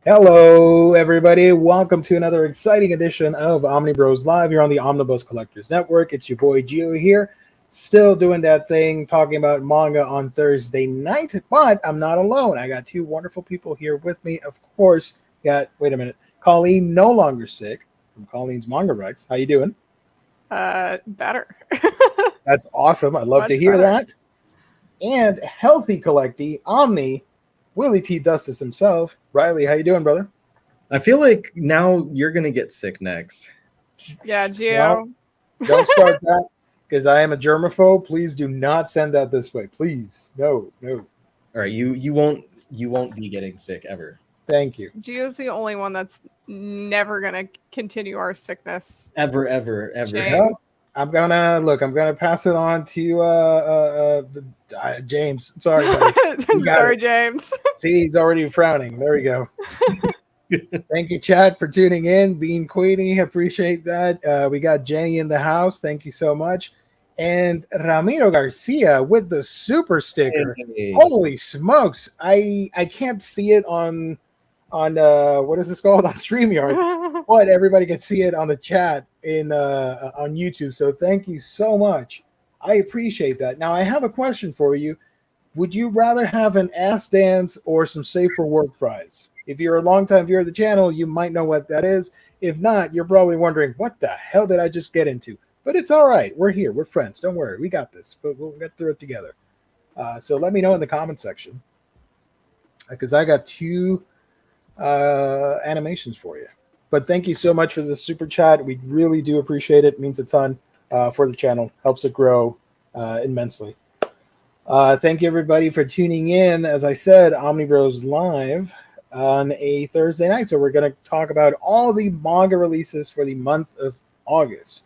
Hello, everybody. Welcome to another exciting edition of Omnibros Live here on the Omnibus Collectors Network. It's your boy Gio here, still doing that thing, talking about manga on Thursday night, but I'm not alone. I got two wonderful people here with me. Of course, wait a minute, Colleen, no longer sick, from Colleen's Manga Rex. How you doing? Better. That's awesome. I'd love Much to hear better. that. And healthy collectee, Omni, Willie T. Dustis himself. Riley, how you doing, brother? I feel like now you're gonna get sick next. Yeah, Gio. Well, don't start that because I am a germaphobe. Please do not send that this way. Please. No. All right, you won't be getting sick ever. Thank you. Gio's the only one that's never gonna continue our sickness. Ever. Shame. Well, I'm gonna pass it on to James. Sorry, buddy. Sorry, James. See, he's already frowning. There we go. Thank you, Chad, for tuning in. Bean Queenie, appreciate that. We got Jenny in the house. Thank you so much. And Ramiro Garcia with the super sticker. Hey. Holy smokes. I can't see it on what is this called? On StreamYard. But everybody can see it on the chat on YouTube. So thank you so much. I appreciate that. Now I have a question for you. Would you rather have an ass dance or some safe for work fries? If you're a longtime viewer of the channel, you might know what that is. If not, you're probably wondering, what the hell did I just get into? But it's all right. We're here. We're friends. Don't worry. We got this. But we'll get through it together. So let me know in the comment section. Because I got two animations for you. But thank you so much for the super chat. We really do appreciate it. It means a ton for the channel. Helps it grow immensely. Thank you, everybody, for tuning in. As I said, Omnibros Live on a Thursday night. So we're going to talk about all the manga releases for the month of August.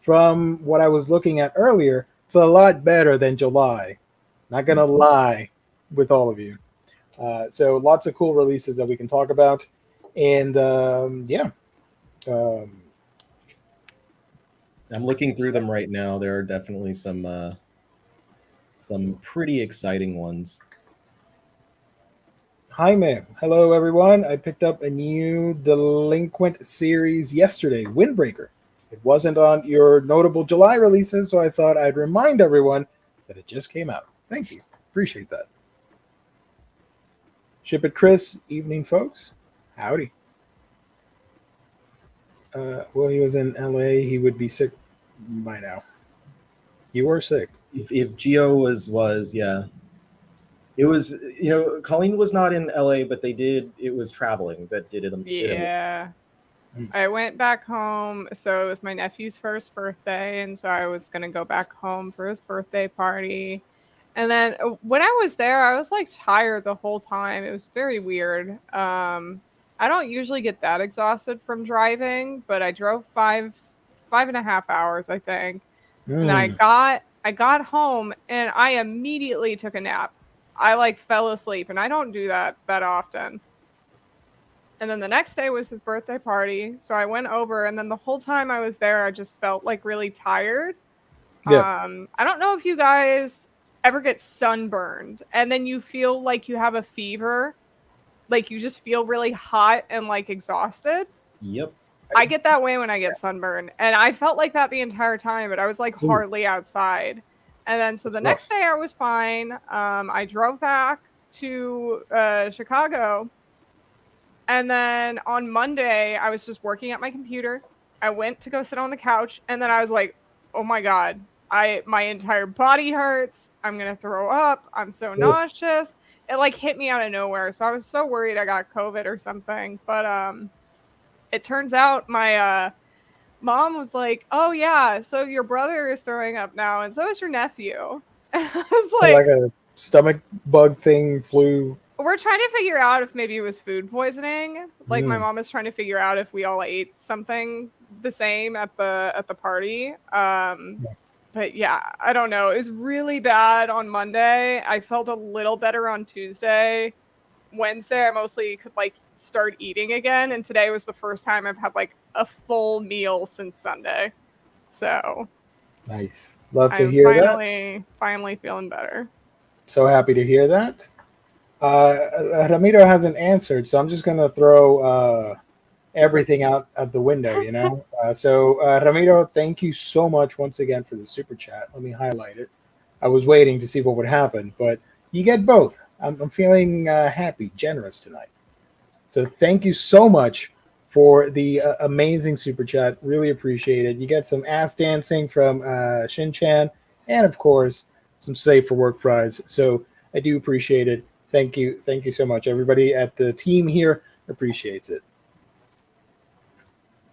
From what I was looking at earlier, it's a lot better than July. Not going to lie with all of you. So lots of cool releases that we can talk about. And I'm looking through them right now. There are definitely some pretty exciting ones. Hi, ma'am. Hello, everyone. I picked up a new Delinquent series yesterday, Windbreaker. It wasn't on your notable July releases, so I thought I'd remind everyone that it just came out. Thank you. Appreciate that. Ship it, Chris. Evening, folks. Howdy. Well, he was in LA. He would be sick by now. You were sick. If Gio was yeah. It was, Colleen was not in LA, but it was traveling that did it. Yeah. I went back home. So it was my nephew's first birthday. And so I was going to go back home for his birthday party. And then when I was there, I was like tired the whole time. It was very weird. I don't usually get that exhausted from driving, but I drove 5.5 hours, I think. And then I got home and I immediately took a nap. I fell asleep, and I don't do that often. And then the next day was his birthday party, so I went over, and then the whole time I was there, I just felt really tired. Yeah. I don't know if you guys ever get sunburned, and then you feel like you have a fever, you just feel really hot and and I felt like that the entire time, but I was hardly outside. And then so the next day I was fine. I drove back to Chicago, and then on Monday I was just working at my computer. I went to go sit on the couch, and then I was like, oh my god, my entire body hurts. I'm gonna throw up. I'm so nauseous. It hit me out of nowhere, so I was so worried I got COVID or something. But it turns out my mom was like, oh yeah, so your brother is throwing up now, and so is your nephew. And I was like a stomach bug thing, flu. We're trying to figure out if maybe it was food poisoning. My mom is trying to figure out if we all ate something the same at the party. But yeah, I don't know. It was really bad on Monday. I felt a little better on Tuesday. Wednesday, I mostly could start eating again, and today was the first time I've had a full meal since Sunday. So nice. Love to hear that. Finally feeling better. So happy to hear that. Ramiro hasn't answered, so I'm just gonna throw everything out the window. Ramiro, thank you so much once again for the super chat. Let me highlight it. I was waiting to see what would happen, but you get both. I'm feeling happy, generous tonight. So thank you so much for the amazing super chat. Really appreciate it. You get some ass dancing from Shin-chan, and of course, some safe for work fries. So I do appreciate it. Thank you so much. Everybody at the team here appreciates it.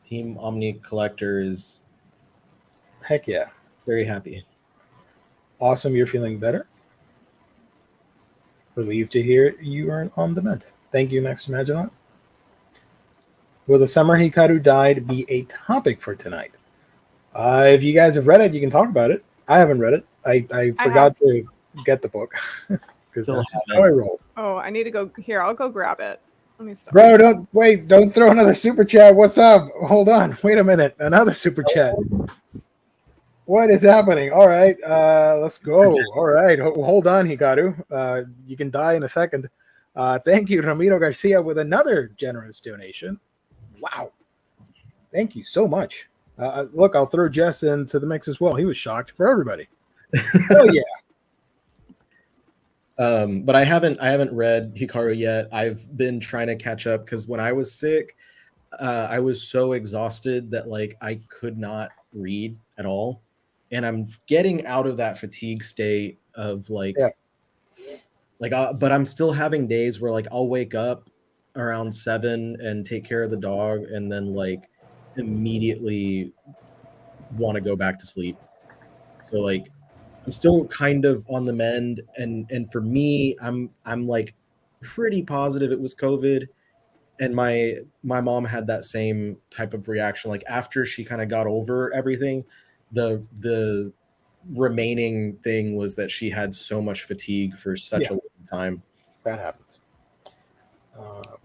Team Omni Collectors. Heck yeah. Very happy. Awesome. You're feeling better. Relieved to hear you are on the mend. Thank you, Max Magellan. Will the summer Hikaru died be a topic for tonight? If you guys have read it, you can talk about it. I haven't read it. I forgot to get the book. Because that's how I roll. Oh, I need to go here. I'll go grab it. Let me stop. Bro, don't throw another super chat. What's up? Hold on. Wait a minute. Another super chat. What is happening? All right. Let's go. All right. Hold on, Hikaru. You can die in a second. Thank you, Ramiro Garcia, with another generous donation. Wow. Thank you so much. Look, I'll throw Jess into the mix as well. He was shocked for everybody. Oh yeah. But I haven't read Hikaru yet. I've been trying to catch up because when I was sick, I was so exhausted that like I could not read at all. And I'm getting out of that fatigue state of like, but I'm still having days where like I'll wake up around 7 and take care of the dog and then like immediately want to go back to sleep. So like I'm still kind of on the mend, and for me, I'm like pretty positive it was COVID, and my mom had that same type of reaction. Like after she kind of got over everything, the remaining thing was that she had so much fatigue for such a long time. That happens.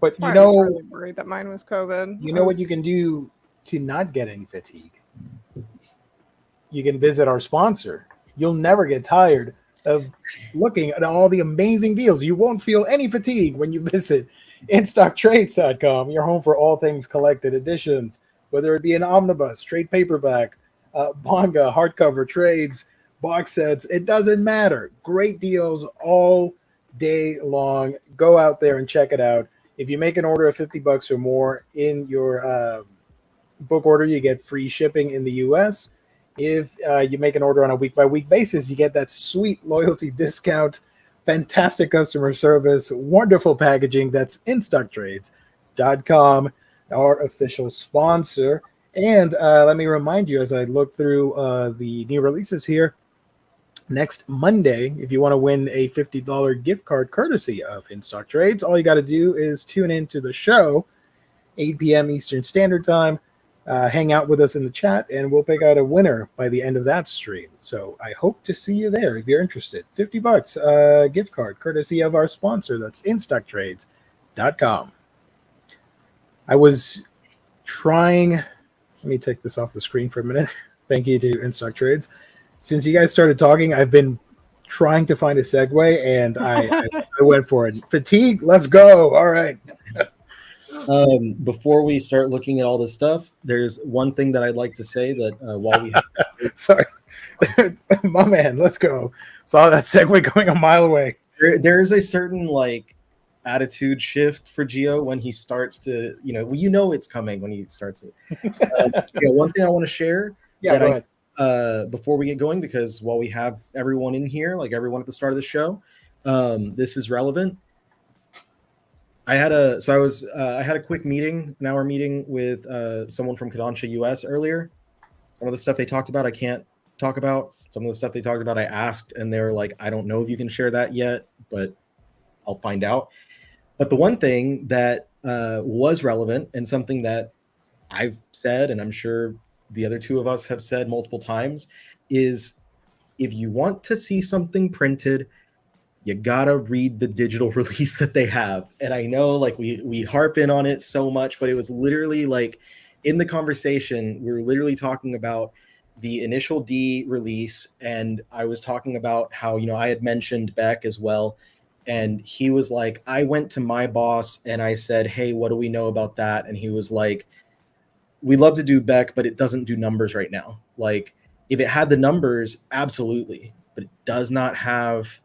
But I was really worried that mine was COVID. You know what you can do to not get any fatigue? You can visit our sponsor. You'll never get tired of looking at all the amazing deals. You won't feel any fatigue when you visit InStockTrades.com, your home for all things collected editions, whether it be an omnibus, trade paperback, manga, hardcover, trades, box sets. It doesn't matter. Great deals all day long. Go out there and check it out. If you make an order of $50 or more in your book order, you get free shipping in the U.S. If you make an order on a week-by-week basis, you get that sweet loyalty discount, fantastic customer service, wonderful packaging. That's InStockTrades.com, our official sponsor. And let me remind you, as I look through the new releases here, next Monday, if you want to win a $50 gift card courtesy of InStock Trades, all you got to do is tune into the show, 8 p.m. Eastern Standard Time. Hang out with us in the chat, and we'll pick out a winner by the end of that stream. So I hope to see you there if you're interested. $50 gift card, courtesy of our sponsor. That's InStockTrades.com. I was trying. Let me take this off the screen for a minute. Thank you to InStock Trades. Since you guys started talking, I've been trying to find a segue, and I went for it. Fatigue, let's go. All right. Before we start looking at all this stuff, there's one thing that I'd like to say that while we have sorry, my man, let's go. Saw that segue going a mile away. There is a certain like attitude shift for Gio when he starts to, it's coming when he starts it. One thing I want to share. Yeah, go ahead. Before we get going, because while we have everyone in here, like everyone at the start of the show, this is relevant. I had a quick meeting, an hour meeting with someone from Kodansha US earlier. Some of the stuff they talked about, I can't talk about. Some of the stuff they talked about, I asked, and they were like, I don't know if you can share that yet, but I'll find out. But the one thing that was relevant and something that I've said, and I'm sure the other two of us have said multiple times, is if you want to see something printed, you gotta read the digital release that they have. And I know like we harp in on it so much, but it was literally like in the conversation, we were literally talking about the initial D release. And I was talking about how, I had mentioned Beck as well. And he was like, I went to my boss and I said, hey, what do we know about that? And he was like, we'd love to do Beck, but it doesn't do numbers right now. Like, if it had the numbers, absolutely, but it does not have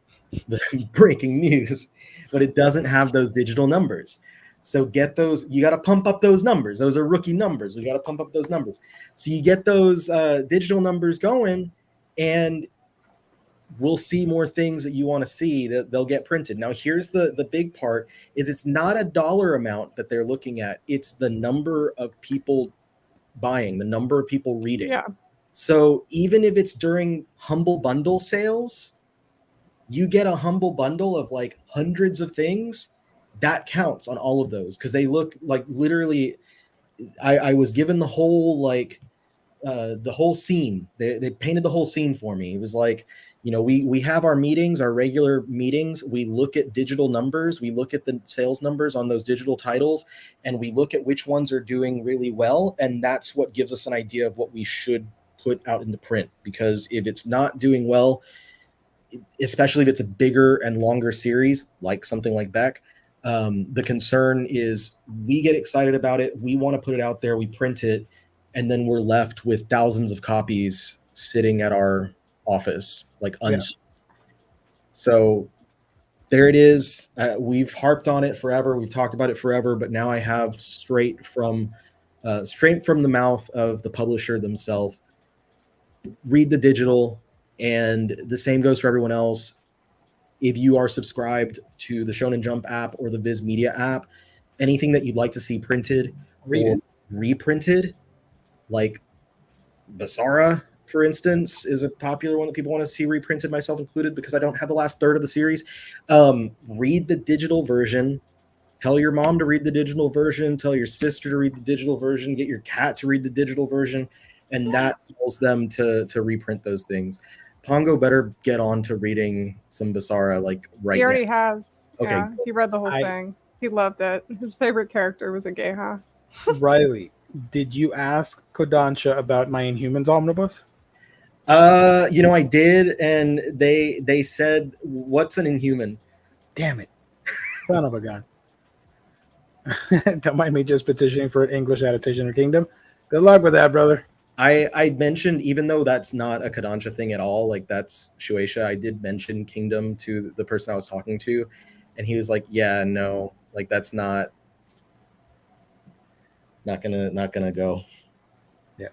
the breaking news, but it doesn't have those digital numbers. So get those, you got to pump up those numbers. Those are rookie numbers. We got to pump up those numbers. So you get those digital numbers going, and we'll see more things that you want to see that they'll get printed. Now, here's the big part is it's not a dollar amount that they're looking at. It's the number of people buying, the number of people reading. Yeah. So even if it's during humble bundle sales, you get a humble bundle of like hundreds of things, that counts on all of those because they look like literally. I was given the whole like the whole scene. They painted the whole scene for me. It was like, you know, we have our meetings, our regular meetings. We look at digital numbers. We look at the sales numbers on those digital titles, and we look at which ones are doing really well. And that's what gives us an idea of what we should put out into print. Because if it's not doing well, especially if it's a bigger and longer series, like something like Beck, the concern is we get excited about it. We want to put it out there. We print it. And then we're left with thousands of copies sitting at our office, like So there it is. We've harped on it forever. We've talked about it forever, but now I have straight from the mouth of the publisher themselves. Read the digital, and the same goes for everyone else. If you are subscribed to the Shonen Jump app or the Viz Media app, anything that you'd like to see printed or reprinted, like Basara, for instance, is a popular one that people want to see reprinted, myself included, because I don't have the last third of the series. Read the digital version. Tell your mom to read the digital version. Tell your sister to read the digital version. Get your cat to read the digital version. And that tells them to reprint those things. Pongo better get on to reading some Basara like right now. He already has. Okay. Yeah, he read the whole thing. He loved it. His favorite character was a Geha. Riley, did you ask Kodansha about my Inhumans omnibus? You know, I did, and they said, "What's an Inhuman?" Damn it, son of a gun! Don't mind me just petitioning for an English adaptation of Kingdom. Good luck with that, brother. I mentioned, even though that's not a Kodansha thing at all, like that's Shueisha, I did mention Kingdom to the person I was talking to, and he was like, "Yeah, no, like that's not gonna go." Yeah.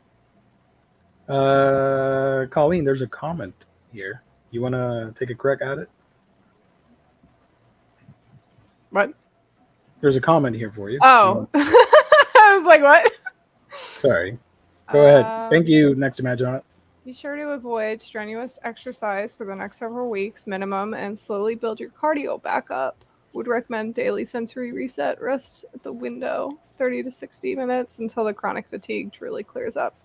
Colleen, there's a comment here. You want to take a crack at it? What? There's a comment here for you. Oh, I was like, what? Sorry. Go ahead. Thank you, Next Imagine. Be sure to avoid strenuous exercise for the next several weeks minimum and slowly build your cardio back up. Would recommend daily sensory reset, rest at the window 30 to 60 minutes until the chronic fatigue really clears up.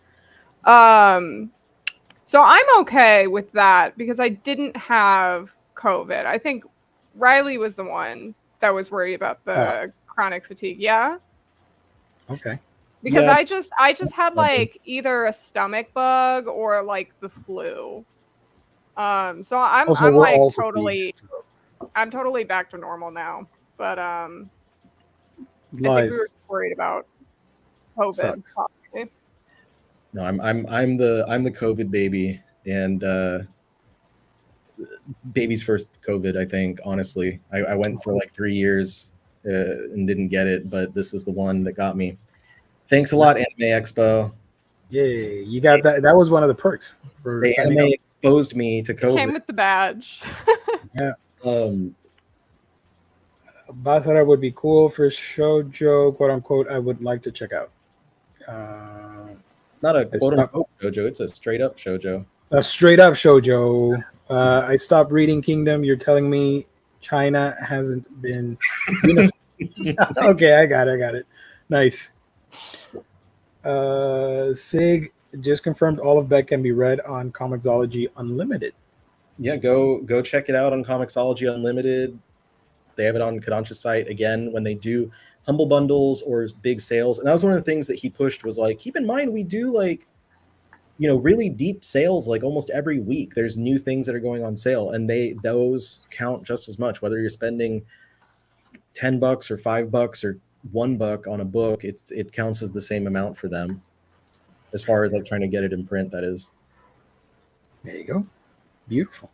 So I'm okay with that because I didn't have COVID. I think Riley was the one that was worried about the chronic fatigue. Yeah. Okay. Because I just had like either a stomach bug or like the flu. So I'm like totally I'm totally back to normal now. But I think we were worried about COVID. No, I'm the COVID baby, and baby's first COVID, I think, honestly. I went for like 3 years and didn't get it, but this was the one that got me. Thanks a lot, Anime Expo. Yay, you got that. That was one of the perks. The anime exposed me to COVID. It came with the badge. Yeah. Basara would be cool for shoujo, quote unquote. I would like to check out. It's not a quote unquote shoujo. It's a straight up shoujo. A straight up shoujo. I stopped reading Kingdom. You're telling me China hasn't been. Okay, I got it. Nice. Sig just confirmed all of Beck can be read on Comixology Unlimited. Yeah, go check it out on Comixology Unlimited. They have it on Kodansha's site again when they do humble bundles or big sales. And that was one of the things that he pushed was like, keep in mind we do like really deep sales like almost every week. There's new things that are going on sale, and those count just as much, whether you're spending $10 or $5 or $1 on a book. It counts as the same amount for them, as far as like trying to get it in print. That is. There you go. Beautiful.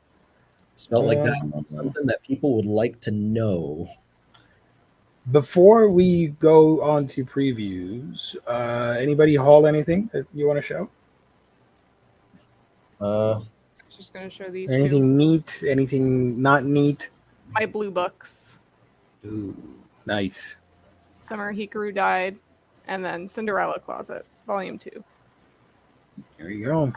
Just felt like that was something that people would like to know. Before we go on to previews, anybody haul anything that you want to show? Just gonna show these Anything two. neat? Anything not neat? My blue books. Ooh, nice. Summer Hikaru Died, and then Cinderella Closet, Volume 2. There you go.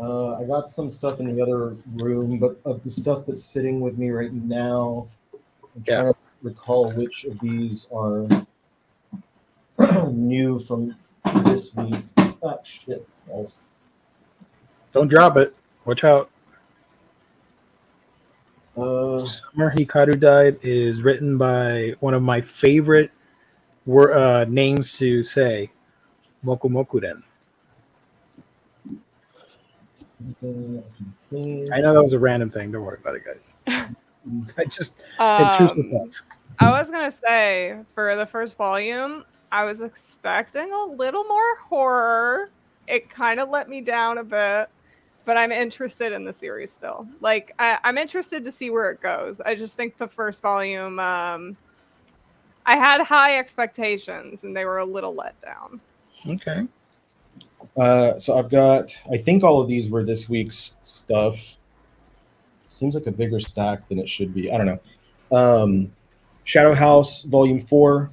I got some stuff in the other room, but of the stuff that's sitting with me right now, I'm trying to recall which of these are new from this week. Ah, shit. Balls. Don't drop it. Watch out. Summer Hikaru Died is written by one of my favorite names to say, Moku Mokuren. I know that was a random thing. Don't worry about it, guys. I just thoughts. I was gonna say, for the first volume, I was expecting a little more horror. It kind of let me down a bit, but I'm interested in the series still. Like, I'm interested to see where it goes. I just think the first volume, I had high expectations, and they were a little let down. Okay. So I've got, I think all of these were this week's stuff. Seems like a bigger stack than it should be. I don't know. Shadow House Volume 4.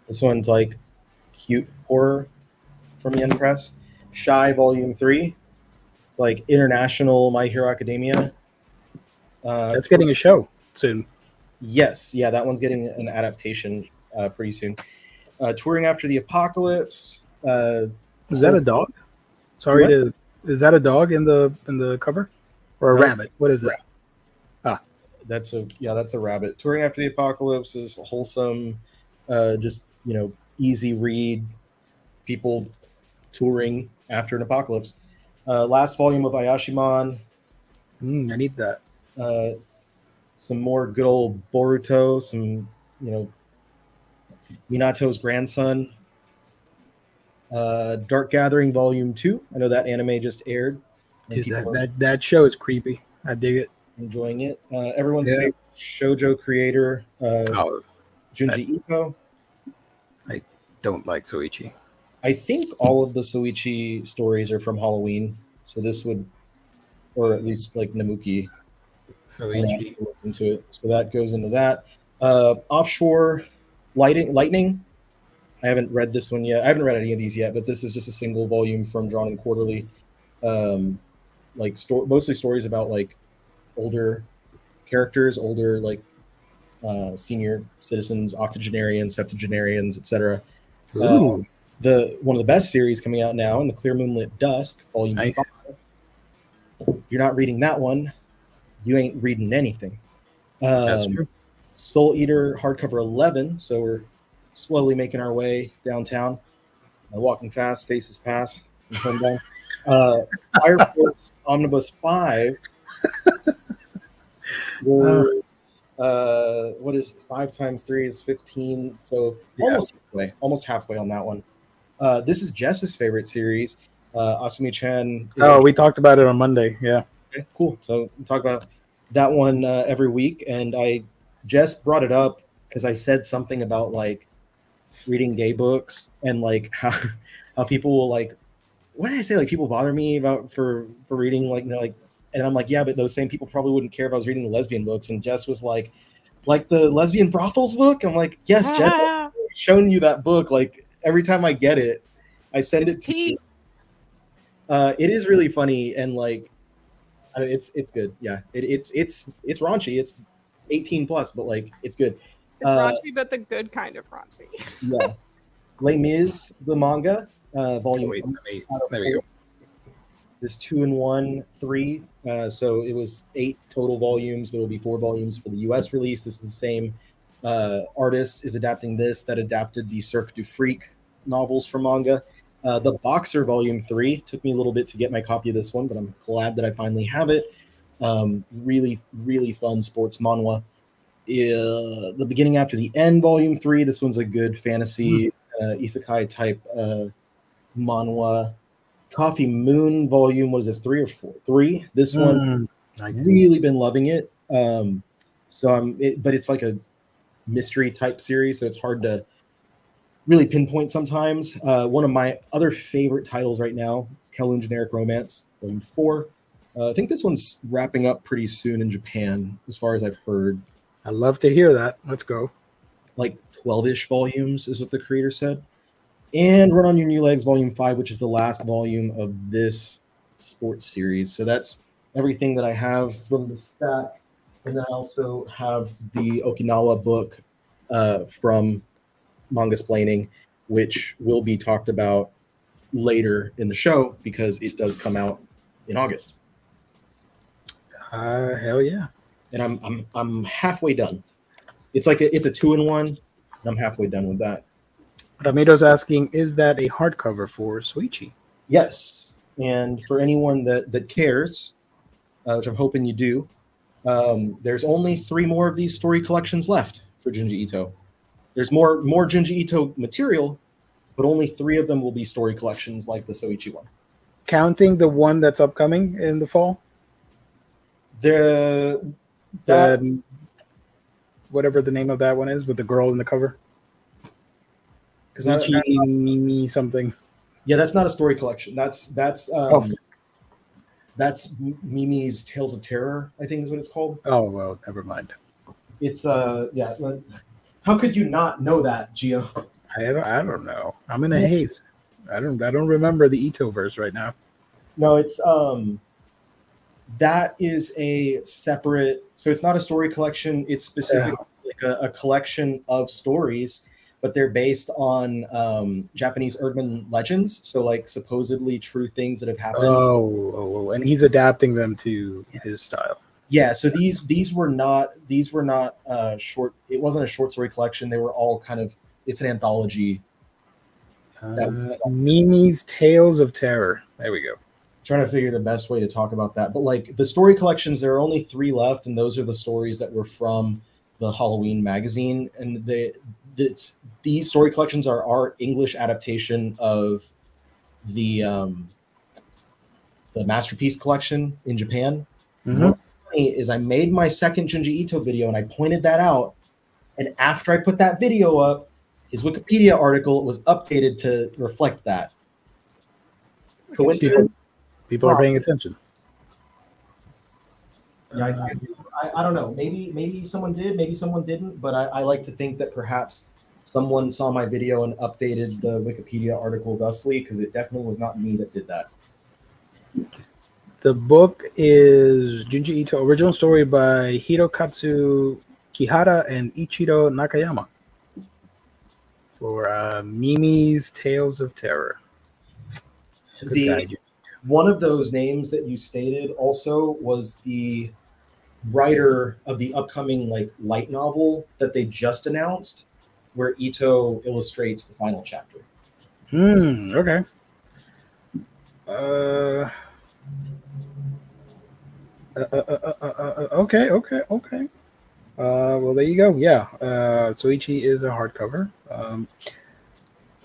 This one's like cute horror from Yen Press. Shy Volume 3. It's like international My Hero Academia. That's getting a show soon. Yes. Yeah, that one's getting an adaptation pretty soon. Touring After the Apocalypse. Is that a dog? Sorry, is that a dog in the cover, or a rabbit? What is that? That's a rabbit. Touring After the Apocalypse is wholesome, just easy read. People touring after an apocalypse. Last volume of Ayashimon. I need that. Some more good old Boruto. Some Minato's grandson. Dark Gathering Volume 2. I know that anime just aired. Dude, that show is creepy. I dig it. Enjoying it. Everyone's favorite shoujo creator, Junji Ito. I don't like Soichi. I think all of the Soichi stories are from Halloween, so this would, or at least like Namuki. Soichi. Look into it. So that goes into that. Offshore Lightning. I haven't read this one yet. I haven't read any of these yet, but this is just a single volume from Drawn and Quarterly. Mostly stories about like older characters, older like senior citizens, octogenarians, septuagenarians, etc. One of the best series coming out now in the Clear Moonlit Dusk, Volume 5. If you're not reading that one, you ain't reading anything. That's true. Soul Eater hardcover 11. So we're slowly making our way downtown. Walking fast, faces pass. Fire Force Omnibus 5. What is 5 times 3 is 15, so almost halfway on that one. This is Jess's favorite series. Asumi-chan. We talked about it on Monday. Yeah. Okay, cool. So we talk about that one every week, and Jess brought it up because I said something about like reading gay books and like how people will like. What did I say? Like people bother me about for reading like. And I'm like, yeah, but those same people probably wouldn't care if I was reading the lesbian books. And Jess was like the lesbian brothels book? I'm like, yes, Jess, I've shown you that book. Like every time I get it, I send it to you. It is really funny and like, it's good. Yeah, it's raunchy. It's 18 plus, but like it's good. It's raunchy, but the good kind of raunchy. Yeah. Les Mis, the manga, volume. There we go. This 2-in-1, 3. So it was 8 total volumes, but it'll be 4 volumes for the US release. This is the same artist is adapting this that adapted the Cirque du Freak novels from manga. The Boxer Volume 3 took me a little bit to get my copy of this one, but I'm glad that I finally have it. Really, really fun sports manhwa. The Beginning After the End Volume 3. This one's a good fantasy isekai type manhwa. Coffee Moon Volume, what is this, 3 or 4? 3. This one, really been loving it. But it's like a mystery type series, so it's hard to really pinpoint sometimes. One of my other favorite titles right now, Kowloon Generic Romance, Volume 4. I think this one's wrapping up pretty soon in Japan, as far as I've heard. I love to hear that. Let's go. Like 12-ish volumes is what the creator said. And Run on Your New Legs, Volume 5, which is the last volume of this sports series. So that's everything that I have from the stack. And then I also have the Okinawa book from Mangasplaining, which will be talked about later in the show because it does come out in August. Hell yeah! And I'm halfway done. It's a 2-in-1, and I'm halfway done with that. Ramiro's asking, is that a hardcover for Soichi? Yes, and for anyone that cares, which I'm hoping you do, there's only 3 more of these story collections left for Junji Ito. There's more Junji Ito material, but only 3 of them will be story collections like the Soichi one. Counting the one that's upcoming in the fall? Whatever the name of that one is with the girl in the cover. Mimi something. Yeah, that's not a story collection. That's Mimi's Tales of Terror, I think is what it's called. Oh well, never mind. It's yeah. How could you not know that, Gio? I don't know. I'm in a haze. I don't remember the Ito verse right now. No, it's that is a separate. So it's not a story collection. It's specifically like a collection of stories, but they're based on Japanese urban legends. So like supposedly true things that have happened. Oh, and he's adapting them to his style. Yeah, so these were not short. It wasn't a short story collection. They were all kind of. It's an anthology. Mimi's Tales of Terror. There we go. Trying to figure the best way to talk about that, but like the story collections, there are only 3 left, and those are the stories that were from the Halloween magazine. And these story collections are our English adaptation of the Masterpiece collection in Japan. Mm-hmm. What's funny is I made my second Junji Ito video and I pointed that out, and after I put that video up, his Wikipedia article was updated to reflect that. Coincidence? People are paying attention. Yeah, I don't know. Maybe someone did, maybe someone didn't, but I like to think that perhaps someone saw my video and updated the Wikipedia article thusly, because it definitely was not me that did that. The book is Junji Ito, original story by Hirokatsu Kihara and Ichiro Nakayama for Mimi's Tales of Terror. One of those names that you stated also was the writer of the upcoming like light novel that they just announced, where Ito illustrates the final chapter. Okay. Okay. Well, there you go. Yeah. Soichi is a hardcover.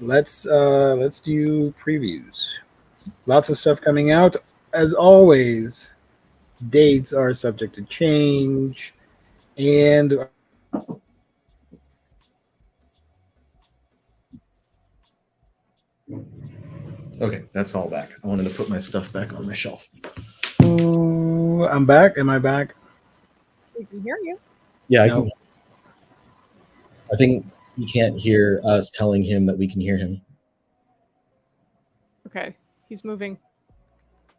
Let's do previews. Lots of stuff coming out. As always, dates are subject to change. And okay, that's all back. I wanted to put my stuff back on my shelf. Ooh, I'm back. Am I back? We can hear you. Yeah, No. I think he can't hear us telling him that we can hear him. Okay, he's moving.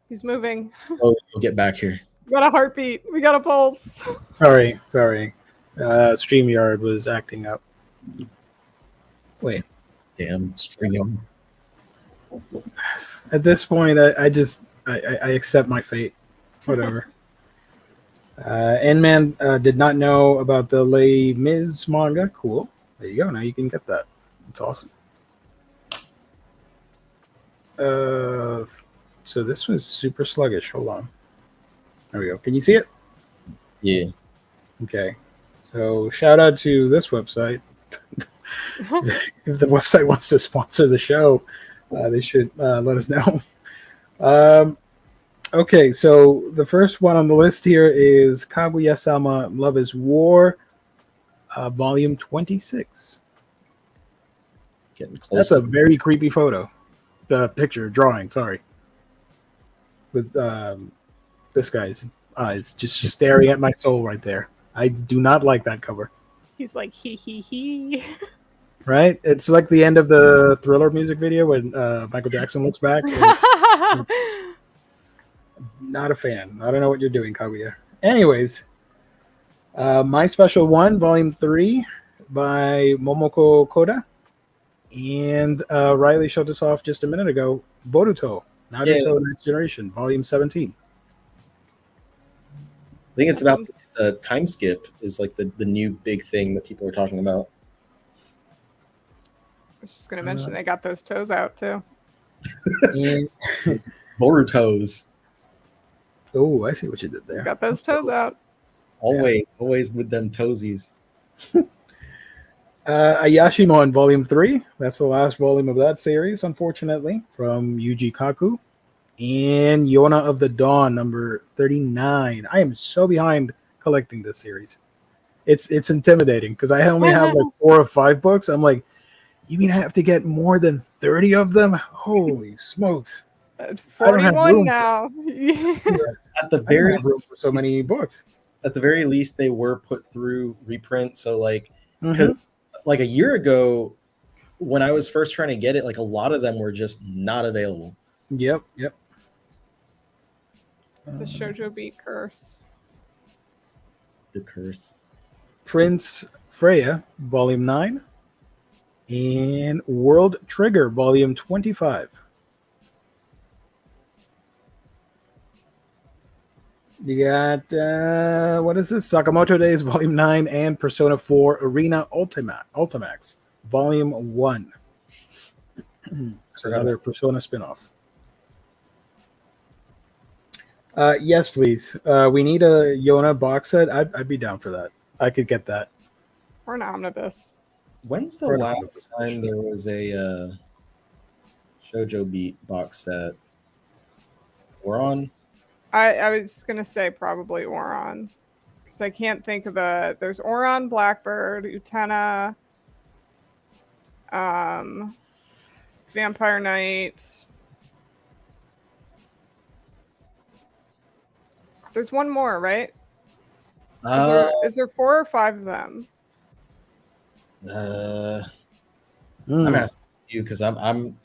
He's moving. Oh, he'll get back here. We got a heartbeat. We got a pulse. Sorry. StreamYard was acting up. Wait. Damn, streaming. At this point, I accept my fate. Whatever. N-Man did not know about the Les Mis manga. Cool. There you go. Now you can get that. It's awesome. So this was super sluggish. Hold on. There we go. Can you see it? Yeah. Okay. So shout out to this website. If the website wants to sponsor the show, they should let us know. Okay, so the first one on the list here is Kaguya-sama Love is War, volume 26. Getting close. That's a very creepy photo. Drawing, sorry. With this guy's eyes just staring at my soul right there. I do not like that cover. He's like, he. Right? It's like the end of the Thriller music video when Michael Jackson looks back. And, not a fan. I don't know what you're doing, Kaguya. Anyways, My Special One, Volume 3 by Momoko Koda. And Riley showed us off just a minute ago, Boruto, Naruto Next Generation, Volume 17. I think it's about the time skip is like the new big thing that people are talking about. I was just going to mention they got those toes out too. And Boruto's. oh, I see what you did there. Got those toes out. Always with them toesies. Ayashimon Volume 3. That's the last volume of that series, unfortunately, from Yuji Kaku. And Yona of the Dawn, number 39. I am so behind collecting this series. It's intimidating because I only have like 4 or 5 books. I'm like, you mean I have to get more than 30 of them? Holy smokes. 41 now. At the very room for so many books. At the very least, they were put through reprint. So like, because like a year ago, when I was first trying to get it, like a lot of them were just not available. Yep. The Shoujo Beat curse. The curse. Prince Freya, Volume 9. And World Trigger, Volume 25. You got, what is this? Sakamoto Days, Volume 9, and Persona 4 Arena Ultimax, Volume 1. So another Persona spinoff. Yes, please. We need a Yona box set. I'd be down for that. I could get that. Or an omnibus. When's the last time there was a Shoujo Beat box set? We're on. I was going to say probably Oron. Because I can't think of a... There's Oron, Blackbird, Utena, Vampire Knight. There's one more, right? Is there 4 or 5 of them? I'm asking you because I'm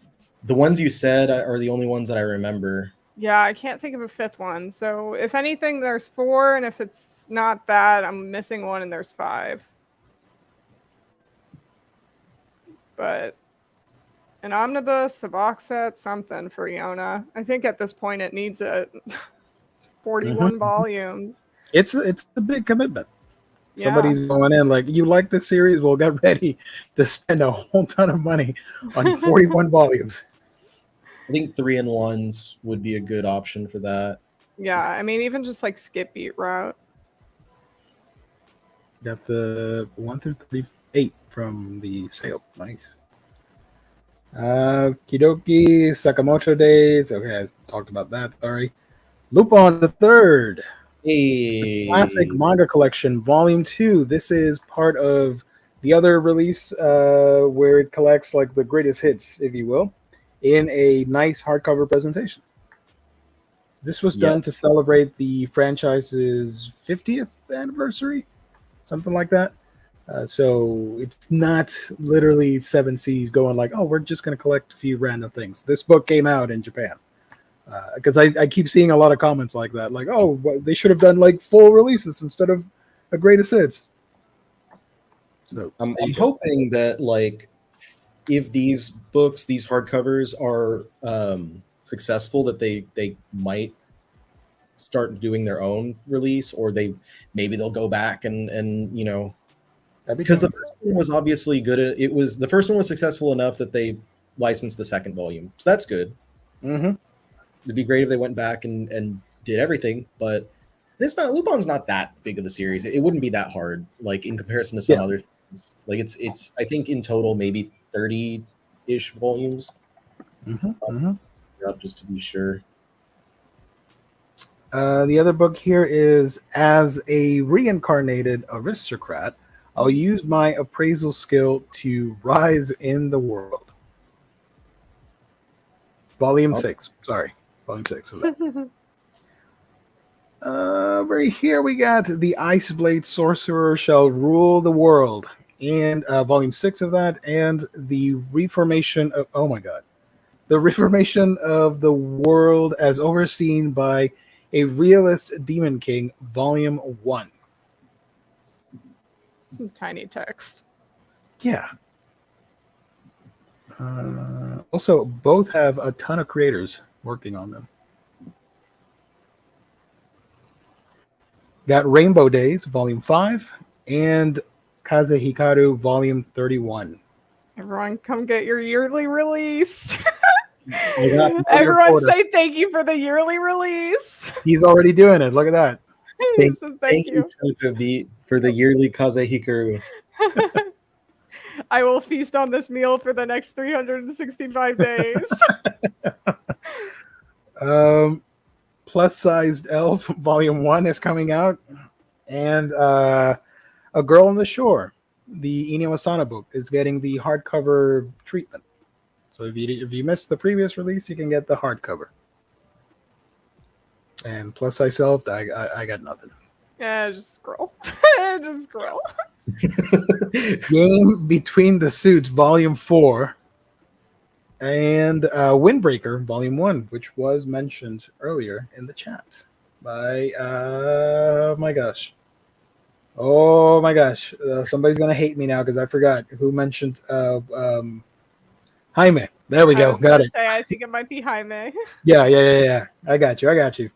the ones you said are the only ones that I remember. Yeah, I can't think of a 5th one. So if anything, there's 4, and if it's not that, I'm missing 1, and there's 5. But an omnibus, a box set, something for Yona. I think at this point it needs it. It's 41 volumes. It's a big commitment. Somebody's going in like, you like this series? Well, get ready to spend a whole ton of money on 41 volumes. I think 3-in-1s would be a good option for that. Yeah, I mean, even just like skip beat route. Got the 1 through 38 from the sale. Nice. Kidoki, Sakamoto Days. Okay, I talked about that. Sorry. Lupin the Third. Hey. Classic Manga Collection, Volume 2. This is part of the other release where it collects like the greatest hits, if you will, in a nice hardcover presentation. This was done to celebrate the franchise's 50th anniversary, something like that. So it's not literally 7 Seas going like, oh, we're just going to collect a few random things. This book came out in Japan. Because I keep seeing a lot of comments like that. Like, oh, they should have done like full releases instead of a greatest hits. So I'm hoping that like if these books, these hardcovers are successful, that they might start doing their own release, or maybe they'll go back and you know, because the first one was obviously good. The first one was successful enough that they licensed the second volume, so that's good. Mm-hmm. It'd be great if they went back and did everything, but it's not. Lupin's not that big of a series. It wouldn't be that hard, like in comparison to some Yeah. other things. Like it's I think in total maybe 30-ish volumes. Mm-hmm. Mm-hmm. Up just to be sure. The other book here is As a Reincarnated Aristocrat, I'll use my appraisal skill to rise in the world. Volume 6. Sorry. Volume 6 of that. Right here we got The Iceblade Sorcerer Shall Rule the World. And volume 6 of that. And the Reformation of... Oh my god. The Reformation of the World as Overseen by a Realist Demon King, Volume 1. Some tiny text. Yeah. Also, both have a ton of creators working on them. Got Rainbow Days, Volume 5, and Kaze Hikaru, Volume 31. Everyone, come get your yearly release. Everyone Everyone say thank you for the yearly release. He's already doing it. Look at that. Thank you. For the yearly Kaze Hikaru. I will feast on this meal for the next 365 days. Plus Sized Elf, Volume 1 is coming out. And A Girl on the Shore, the Ine Wasana book, is getting the hardcover treatment. So if you missed the previous release, you can get the hardcover. And Plus Size Elf, I got nothing. Yeah, just scroll. Just scroll. Game Between the Suits, Volume 4. And Windbreaker, Volume 1, which was mentioned earlier in the chat by, oh my gosh. Somebody's going to hate me now because I forgot who mentioned Jaime. There we go. Got it. I think it might be Jaime. Yeah. I got you.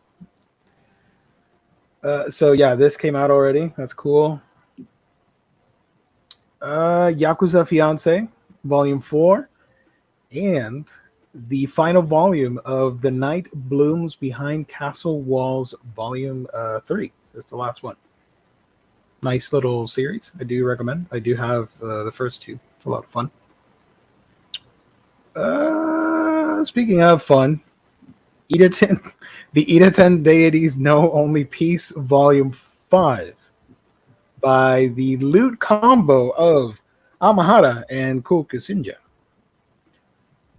So yeah, this came out already. That's cool. Yakuza Fiance, Volume 4. And the final volume of The Night Blooms Behind Castle Walls, Volume 3. So it's the last one. Nice little series. I do recommend. I do have the first two. It's a lot of fun. Speaking of fun, the Ida-ten Deities Know Only Peace, Volume 5. By the Loot Combo of Amahara and Kokusinja.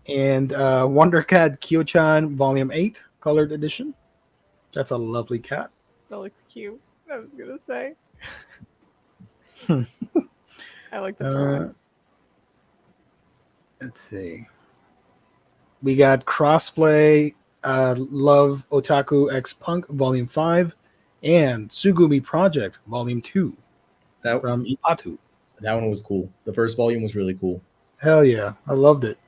And Wonder Cat Kyo-chan Volume 8, Colored Edition. That's a lovely cat. That looks cute. I was going to say. I like the drawing. Let's see. We got Crossplay, Love Otaku X Punk Volume 5, and Sugumi Project Volume 2 from Ipatu. That one was cool. The first volume was really cool. Hell yeah. I loved it.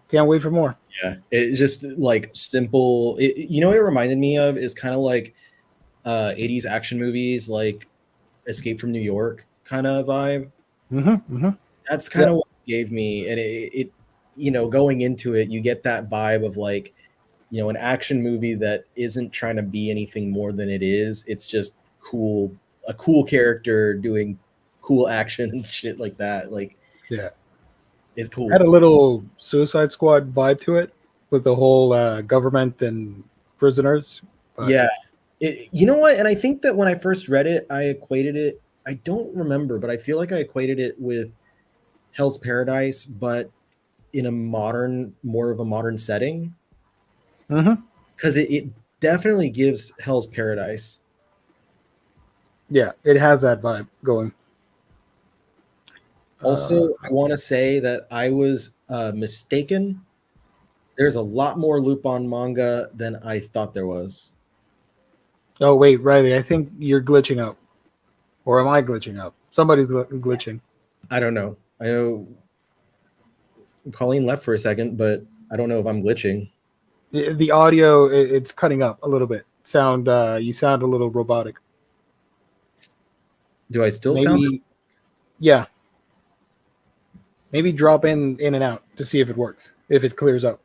Can't wait for more. Yeah. It's just like simple. You know what it reminded me of is kind of like 80s action movies like Escape from New York kind of vibe. That's kind of what it gave me. And it going into it, you get that vibe of like, an action movie that isn't trying to be anything more than it is. It's just cool, a cool character doing cool action and shit like that. Like, yeah, it's cool. Had a little Suicide Squad vibe to it with the whole government and prisoners. But... yeah. You know what? And I think that when I first read it, I equated it, I don't remember, but I feel like I equated it with Hell's Paradise, but in more of a modern setting. Because it definitely gives Hell's Paradise. Yeah, it has that vibe going. Also, I want to say that I was mistaken. There's a lot more Lupin manga than I thought there was. Oh, wait, Riley, I think you're glitching out. Or am I glitching out? Somebody's glitching. I don't know. I know Colleen left for a second, but I don't know if I'm glitching. The audio, it's cutting up a little bit. You sound a little robotic. Do I still sound? Yeah. Maybe drop in and out to see if it works, if it clears up.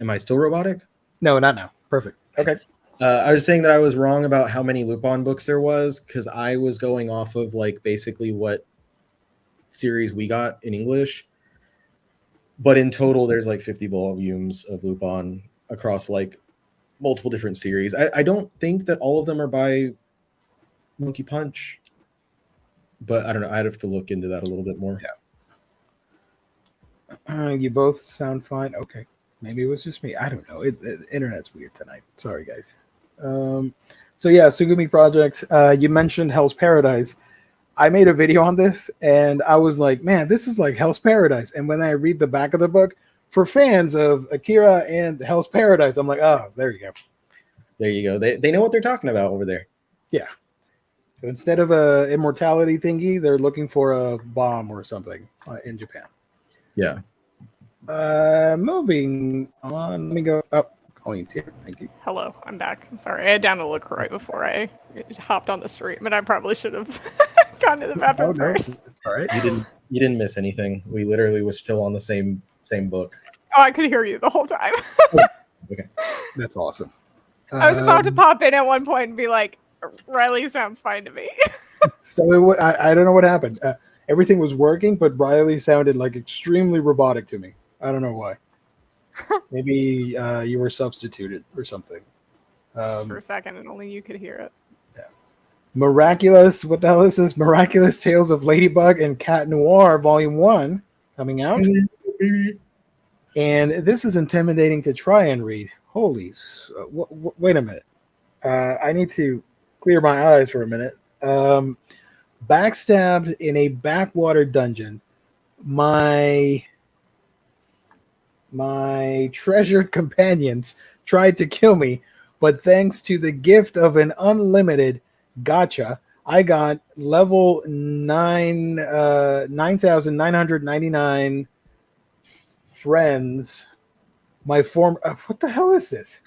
Am I still robotic? No, not now. Perfect. Okay. I was saying that I was wrong about how many Lupin books there was because I was going off of like basically what series we got in English. But in total, there's like 50 volumes of Lupin across like multiple different series. I don't think that all of them are by Monkey Punch, but I don't know. I'd have to look into that a little bit more. Yeah. You both sound fine. Okay. Maybe it was just me. I don't know. Internet's weird tonight. Sorry, guys. So yeah, Sugumi Project. You mentioned Hell's Paradise. I made a video on this, and I was like, man, this is like Hell's Paradise. And when I read the back of the book, for fans of Akira and Hell's Paradise, I'm like, oh, there you go. There you go. They know what they're talking about over there. Yeah. So instead of a immortality thingy, they're looking for a bomb or something in Japan. Yeah. Moving on. Let me go up. Colleen's here. Thank you. Hello, I'm back. I'm sorry. I had down to look right before I hopped on the stream, but I probably should have gone to the bathroom first. It's all right. You didn't miss anything. We literally was still on the same book. Oh, I could hear you the whole time. Okay. That's awesome. I was about to pop in at one point and be like, Riley sounds fine to me. So I don't know what happened. Everything was working, but Riley sounded like extremely robotic to me. I don't know why. Maybe you were substituted or something. For a second, and only you could hear it. Yeah. Miraculous. What the hell is this? Miraculous Tales of Ladybug and Cat Noir, Volume 1, coming out. And this is intimidating to try and read. Holy, wait a minute. I need to clear my eyes for a minute. Backstabbed in a backwater dungeon. My treasured companions tried to kill me, but thanks to the gift of an unlimited gacha, I got level 9,999 friends. My form. What the hell is this?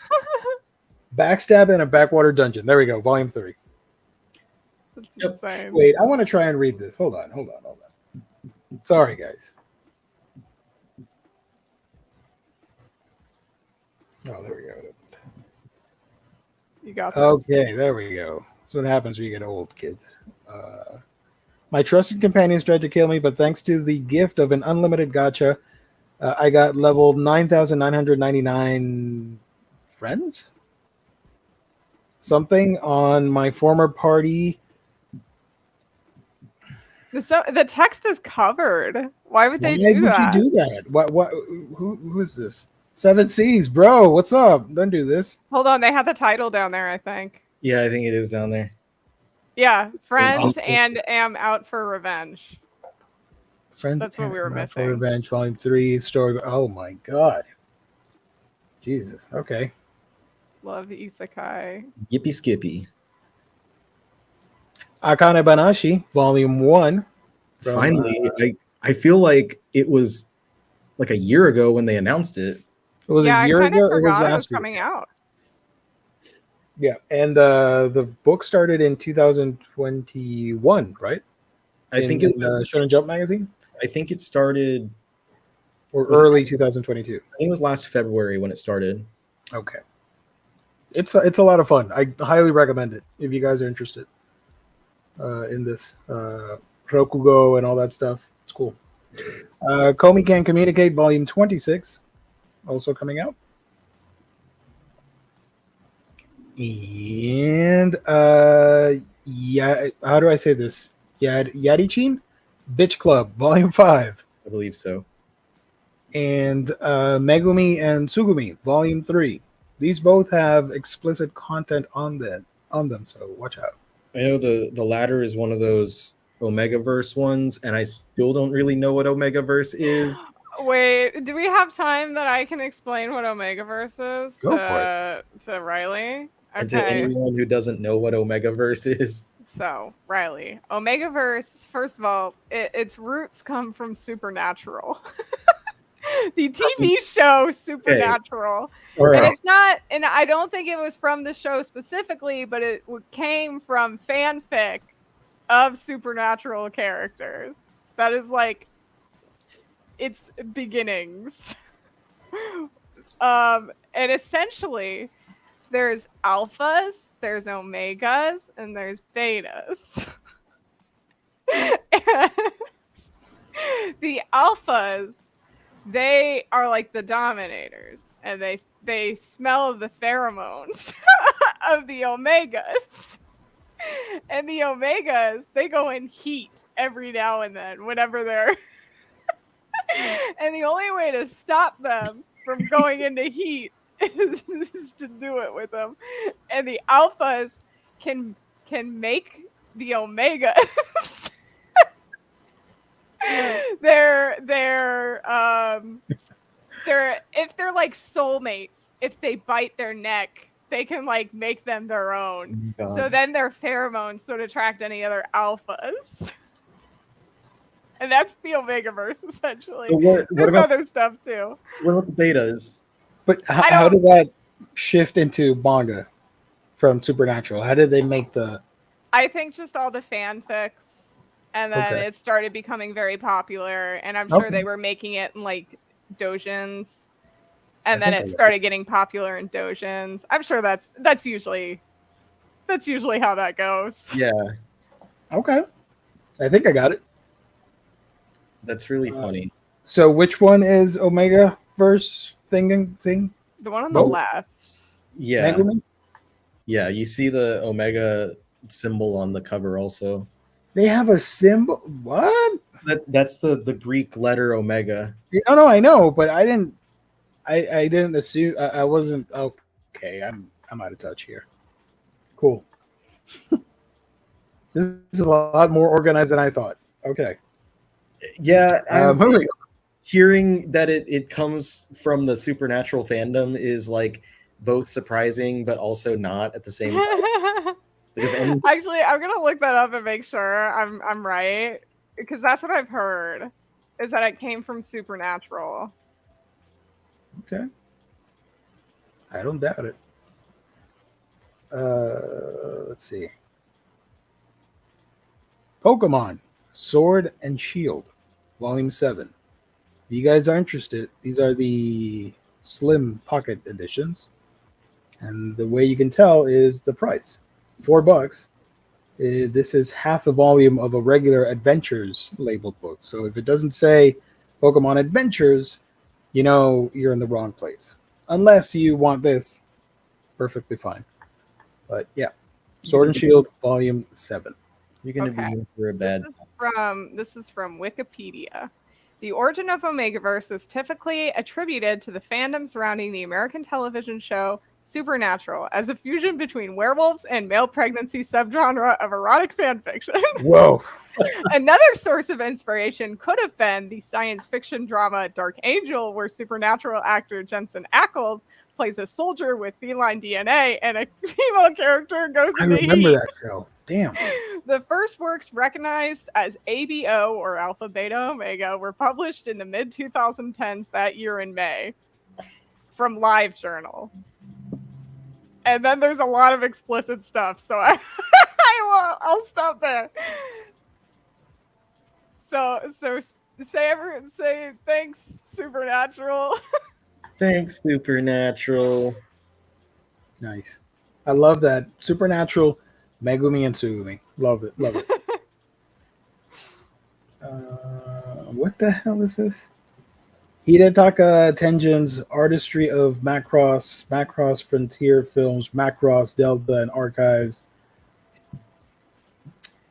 Backstab in a backwater dungeon. There we go. Volume 3. That's insane. Wait, I want to try and read this. Hold on. Sorry, guys. Oh, there we go. You got this. Okay, there we go. That's what happens when you get old, kids. My trusted companions tried to kill me, but thanks to the gift of an unlimited gacha, I got level 9,999 friends? Something on my former party. So the text is covered. Why would they do that? Why would you do that? What? Who is this? 7 Seas, bro. What's up? Don't do this. Hold on, they have the title down there, I think. Yeah, I think it is down there. Yeah, friends and am out for revenge. Friends. That's what we were missing. For Revenge, Volume 3, story. Oh my God. Jesus. Okay. Love isekai. Yippee skippy. Akane Banashi, Volume 1. Finally, I feel like it was like a year ago when they announced it. It was a year ago. It was last week. Coming out. Yeah, and the book started in 2021, right? I think it was Shonen Jump magazine. I think it started or early 2022. I think it was last February when it started. Okay, it's a lot of fun. I highly recommend it if you guys are interested in this Rokugo and all that stuff. It's cool. Komi Can Communicate, Volume 26, also coming out. And yeah, how do I say this? Yarichin Bitch Club, Volume 5. I believe so. And Megumi and Tsugumi, Volume 3. These both have explicit content on them, so watch out. I know the latter is one of those Omegaverse ones, and I still don't really know what Omegaverse is. Wait, do we have time that I can explain what Omegaverse is to Riley? Okay. And to anyone who doesn't know what Omegaverse is. So, Riley, Omegaverse, first of all, its roots come from Supernatural. The TV show Supernatural. Okay. And it's not, and I don't think it was from the show specifically, but it came from fanfic of Supernatural characters. That is like its beginnings. And essentially, there's alphas, there's omegas, and there's betas. And the alphas, they are like the dominators, and they smell the pheromones of the omegas. And the omegas, they go in heat every now and then whenever they're and the only way to stop them from going into heat is to do it with them. And the alphas can make the omegas they're if they're like soulmates, if they bite their neck, they can like make them their own. God. So then their pheromones don't attract any other alphas. And that's the Omegaverse, essentially. So what There's about other stuff too. what about the betas? But how did that shift into manga from Supernatural? How did they make the? I think just all the fanfics, and then Okay. it started becoming very popular. And I'm sure Okay. they were making it in like dojins, and I then think I it got started getting popular in dojins. I'm sure that's usually how that goes. Yeah, Okay, I think I got it. that's really funny. So which one is Omega Verse thing? The one on the Both? left. Yeah, Megumi? yeah. You see the Omega symbol on the cover also. They have a symbol. What? That's the Greek letter Omega. No, I know, but I didn't assume. I wasn't okay. I'm out of touch here. Cool. This is a lot more organized than I thought. Okay. Yeah, Moving on. hearing that it comes from the Supernatural fandom is like both surprising but also not at the same time. Like, if any- Actually, I'm gonna look that up and make sure I'm right, because that's what I've heard, is that it came from Supernatural. Okay. I don't doubt it. Let's see. Pokemon Sword and Shield, Volume 7. If you guys are interested, these are the slim pocket editions. And the way you can tell is the price. $4. This is half the volume of a regular Adventures labeled book. So if it doesn't say Pokemon Adventures, you know you're in the wrong place. Unless you want this, perfectly fine. But yeah, Sword and Shield, Volume 7. You're gonna Okay. be in for a bad. This is from Wikipedia. The origin of Omegaverse is typically attributed to the fandom surrounding the American television show Supernatural as a fusion between werewolves and male pregnancy subgenre of erotic fanfiction. Whoa. Another source of inspiration could have been the science fiction drama Dark Angel, where Supernatural actor Jensen Ackles plays a soldier with feline DNA and a female character goes I into remember heat. that show. Damn. The first works recognized as ABO or Alpha Beta Omega were published in the mid 2010s that year in May from LiveJournal. And then there's a lot of explicit stuff, so I'll stop there. So say thanks, Supernatural. Thanks, Supernatural. Nice. I love that. Supernatural, Megumi and Sugumi. Love it. Love it. What the hell is this? Hidetaka Tenjin's Artistry of Macross, Macross Frontier Films, Macross, Delta, and Archives.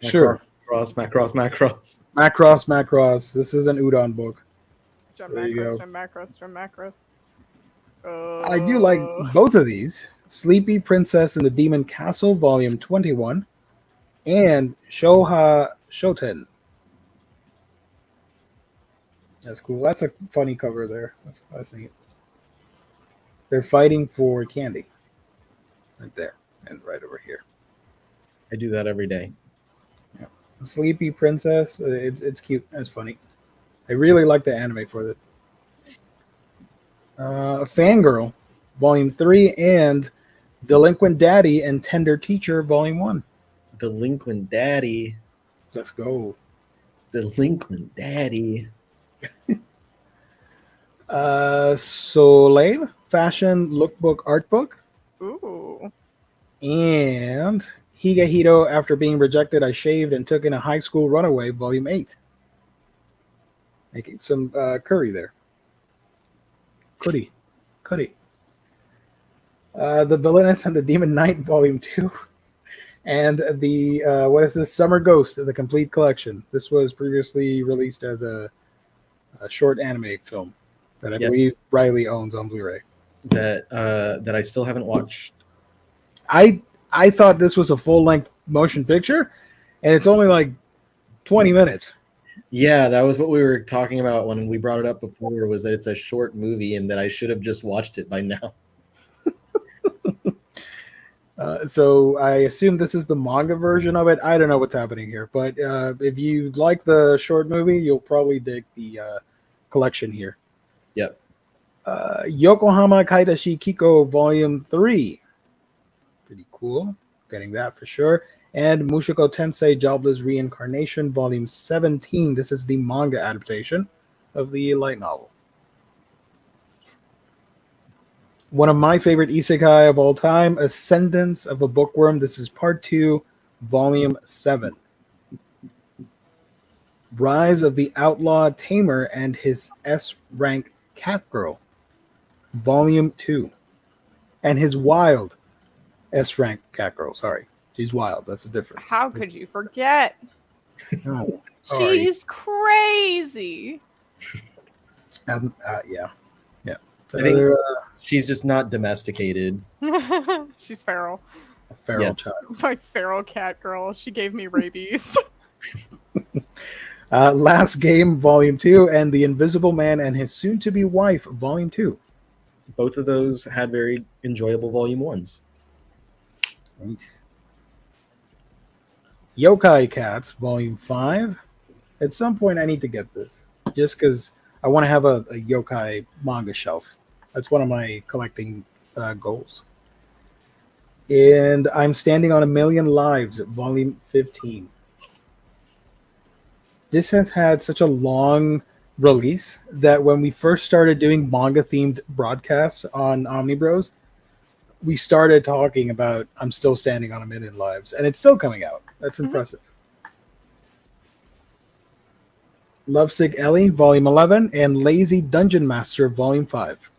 Sure. Macross. Macross. This is an Udon book. Drum There you go. macros. I do like both of these. Sleepy Princess in the Demon Castle, Volume 21, and Shoha Shoten. That's cool. That's a funny cover there. That's neat. They're fighting for candy. Right there. And right over here. I do that every day. Yeah. Sleepy Princess. It's cute. It's funny. I really like the anime for it. Fangirl, Volume 3, and Delinquent Daddy and Tender Teacher, Volume 1. Delinquent Daddy. Let's go. Delinquent Daddy. Soleil, fashion lookbook art book. Ooh. And Higehito, After Being Rejected, I Shaved and Took in a High School Runaway, Volume 8. Making some curry there. Curry. The Villainess and the Demon Knight, Volume 2. And the, what is this? Summer Ghost, the complete collection. This was previously released as a short anime film that I believe Riley owns on Blu-ray. That I still haven't watched. I thought this was a full-length motion picture, and it's only like 20 minutes. Yeah, that was what we were talking about when we brought it up before, was that it's a short movie and that I should have just watched it by now. So I assume this is the manga version of it. I don't know what's happening here, but if you like the short movie, you'll probably dig the collection here. Yep. Yokohama Kaidashi Kiko Volume 3. Pretty cool. Getting that for sure. And Mushoku Tensei Jobless Reincarnation Volume 17. This is the manga adaptation of the light novel. One of my favorite isekai of all time, Ascendance of a Bookworm. This is Part 2, Volume 7. Rise of the Outlaw Tamer and His S-Rank Catgirl, Volume 2. And His Wild S-Rank Catgirl. Sorry, she's wild. That's the difference. How could you forget? Oh, she's crazy. Yeah. So I think she's just not domesticated. She's feral. A feral child. My feral cat girl. She gave me rabies. Last Game, Volume 2, and The Invisible Man and His Soon-to-Be Wife, Volume 2. Both of those had very enjoyable Volume 1s. Right. Yokai Cats, Volume 5. At some point, I need to get this, just because I want to have a yokai manga shelf. That's one of my collecting goals. And I'm Standing on a Million Lives, Volume 15. This has had such a long release that when we first started doing manga-themed broadcasts on Omnibros, we started talking about I'm Still Standing on a Million Lives, and it's still coming out. That's impressive. Lovesick Ellie, Volume 11, and Lazy Dungeon Master, Volume 5.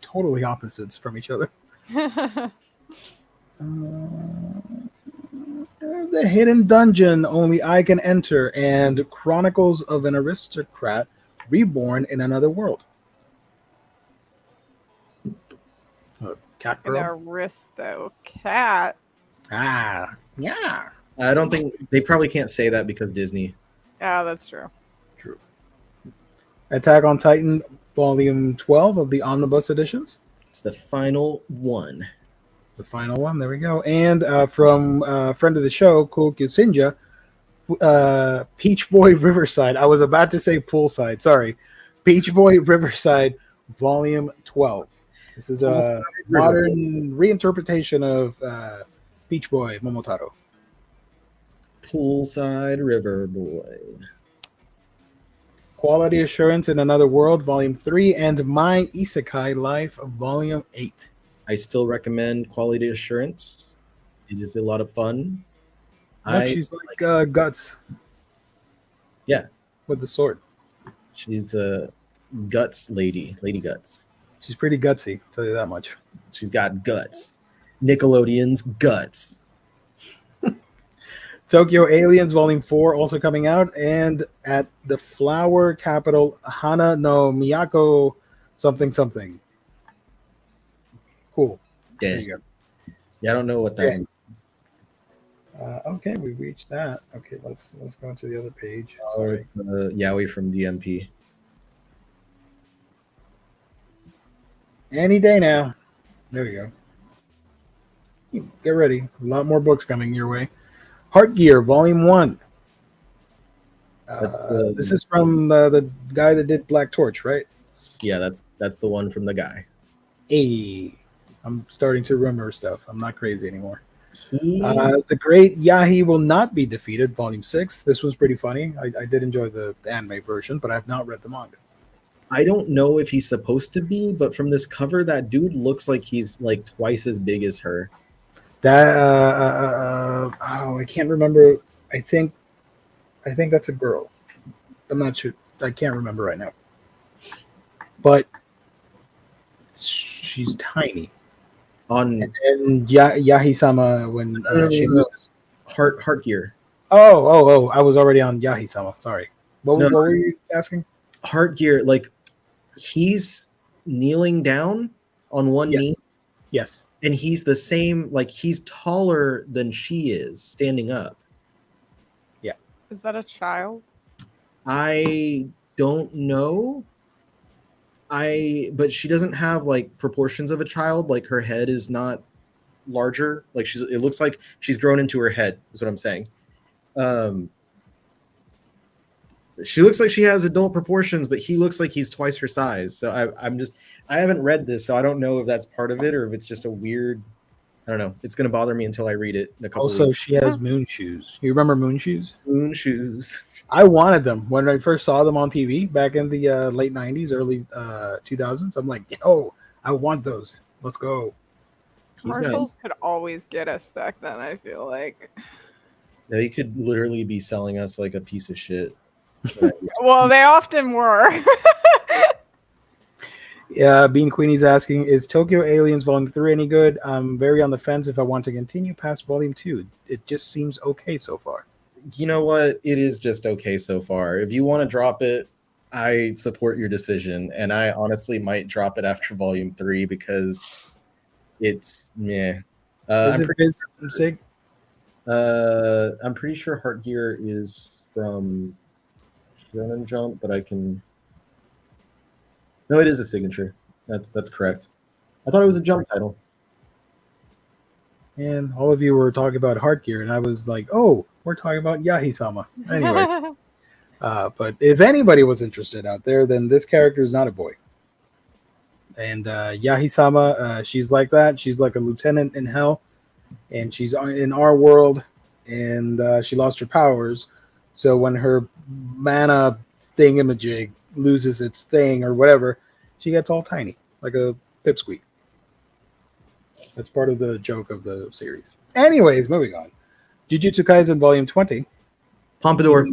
Totally opposites from each other. The Hidden Dungeon, Only I Can Enter, and Chronicles of an Aristocrat Reborn in Another World. Cat An girl. aristocat. Yeah. I don't think they probably can't say that because Disney. Yeah, that's true. True. Attack on Titan, Volume 12 of the Omnibus editions. It's the final one. The final one. There we go. And from friend of the show, Cool Kusinja, Peach Boy Riverside. I was about to say Poolside. Sorry. Peach Boy Riverside, Volume 12. This is a modern reinterpretation of Peach Boy Momotaro. Poolside River Boy. Quality Assurance in Another World, Volume 3, and My Isekai Life, Volume 8. I still recommend Quality Assurance. It is a lot of fun. She's like Guts. Yeah. With the sword. She's a Guts lady. Lady Guts. She's pretty gutsy, I'll tell you that much. She's got guts. Nickelodeon's guts. Tokyo Aliens Volume 4 also coming out, and at the flower capital Hana no Miyako something. Cool. Yeah. There you go. Yeah, I don't know what that is. Okay, we reached that. Okay, let's go into the other page. Oh, it's Yaoi from DMP. Any day now. There we go. Get ready. A lot more books coming your way. Heart Gear, Volume 1. This is from the guy that did Black Torch, right? Yeah, that's the one from the guy. Hey, I'm starting to remember stuff. I'm not crazy anymore. The Great Yahi Will Not Be Defeated, Volume 6. This was pretty funny. I did enjoy the anime version, but I have not read the manga. I don't know if he's supposed to be, but from this cover, that dude looks like he's like twice as big as her. That oh, I can't remember. I think that's a girl. I'm not sure. I can't remember right now. But she's tiny. On And Yahi-sama when she loses. Heart Gear. Oh! I was already on Yahi-sama. Sorry. What were you asking? Heart Gear, like he's kneeling down on one knee. Yes. And he's the same, like he's taller than she is standing up. Yeah. Is that a child? I don't know. But she doesn't have like proportions of a child. Like her head is not larger. Like it looks like she's grown into her head, is what I'm saying. She looks like she has adult proportions, but he looks like he's twice her size. So I haven't read this, so I don't know if that's part of it or if it's just a weird, I don't know. It's going to bother me until I read it in a couple Also, weeks. she has moon shoes. You remember moon shoes? Moon shoes. I wanted them when I first saw them on TV back in the late 90s, early 2000s. I'm like, yo, I want those. Let's go. Commercials could always get us back then, I feel like. They could literally be selling us like a piece of shit. Well, they often were. Yeah, Bean Queenie's asking, is Tokyo Aliens Volume 3 any good? I'm very on the fence if I want to continue past Volume 2. It just seems okay so far. You know what? It is just okay so far. If you want to drop it, I support your decision. And I honestly might drop it after Volume 3 because it's meh. I'm pretty sure Heart Gear is from Shonen Jump, but I can... No, it is a signature. That's correct. I thought it was a Jump title. And all of you were talking about Heart Gear, and I was like, oh, we're talking about Yahi-sama. Anyways. But if anybody was interested out there, then this character is not a boy. And Yahi-sama, she's like that. She's like a lieutenant in hell. And she's in our world. And she lost her powers. So when her mana thingamajig loses its thing or whatever, she gets all tiny, like a pipsqueak. That's part of the joke of the series. Anyways, moving on. Jujutsu Kaisen Volume 20. Pompadour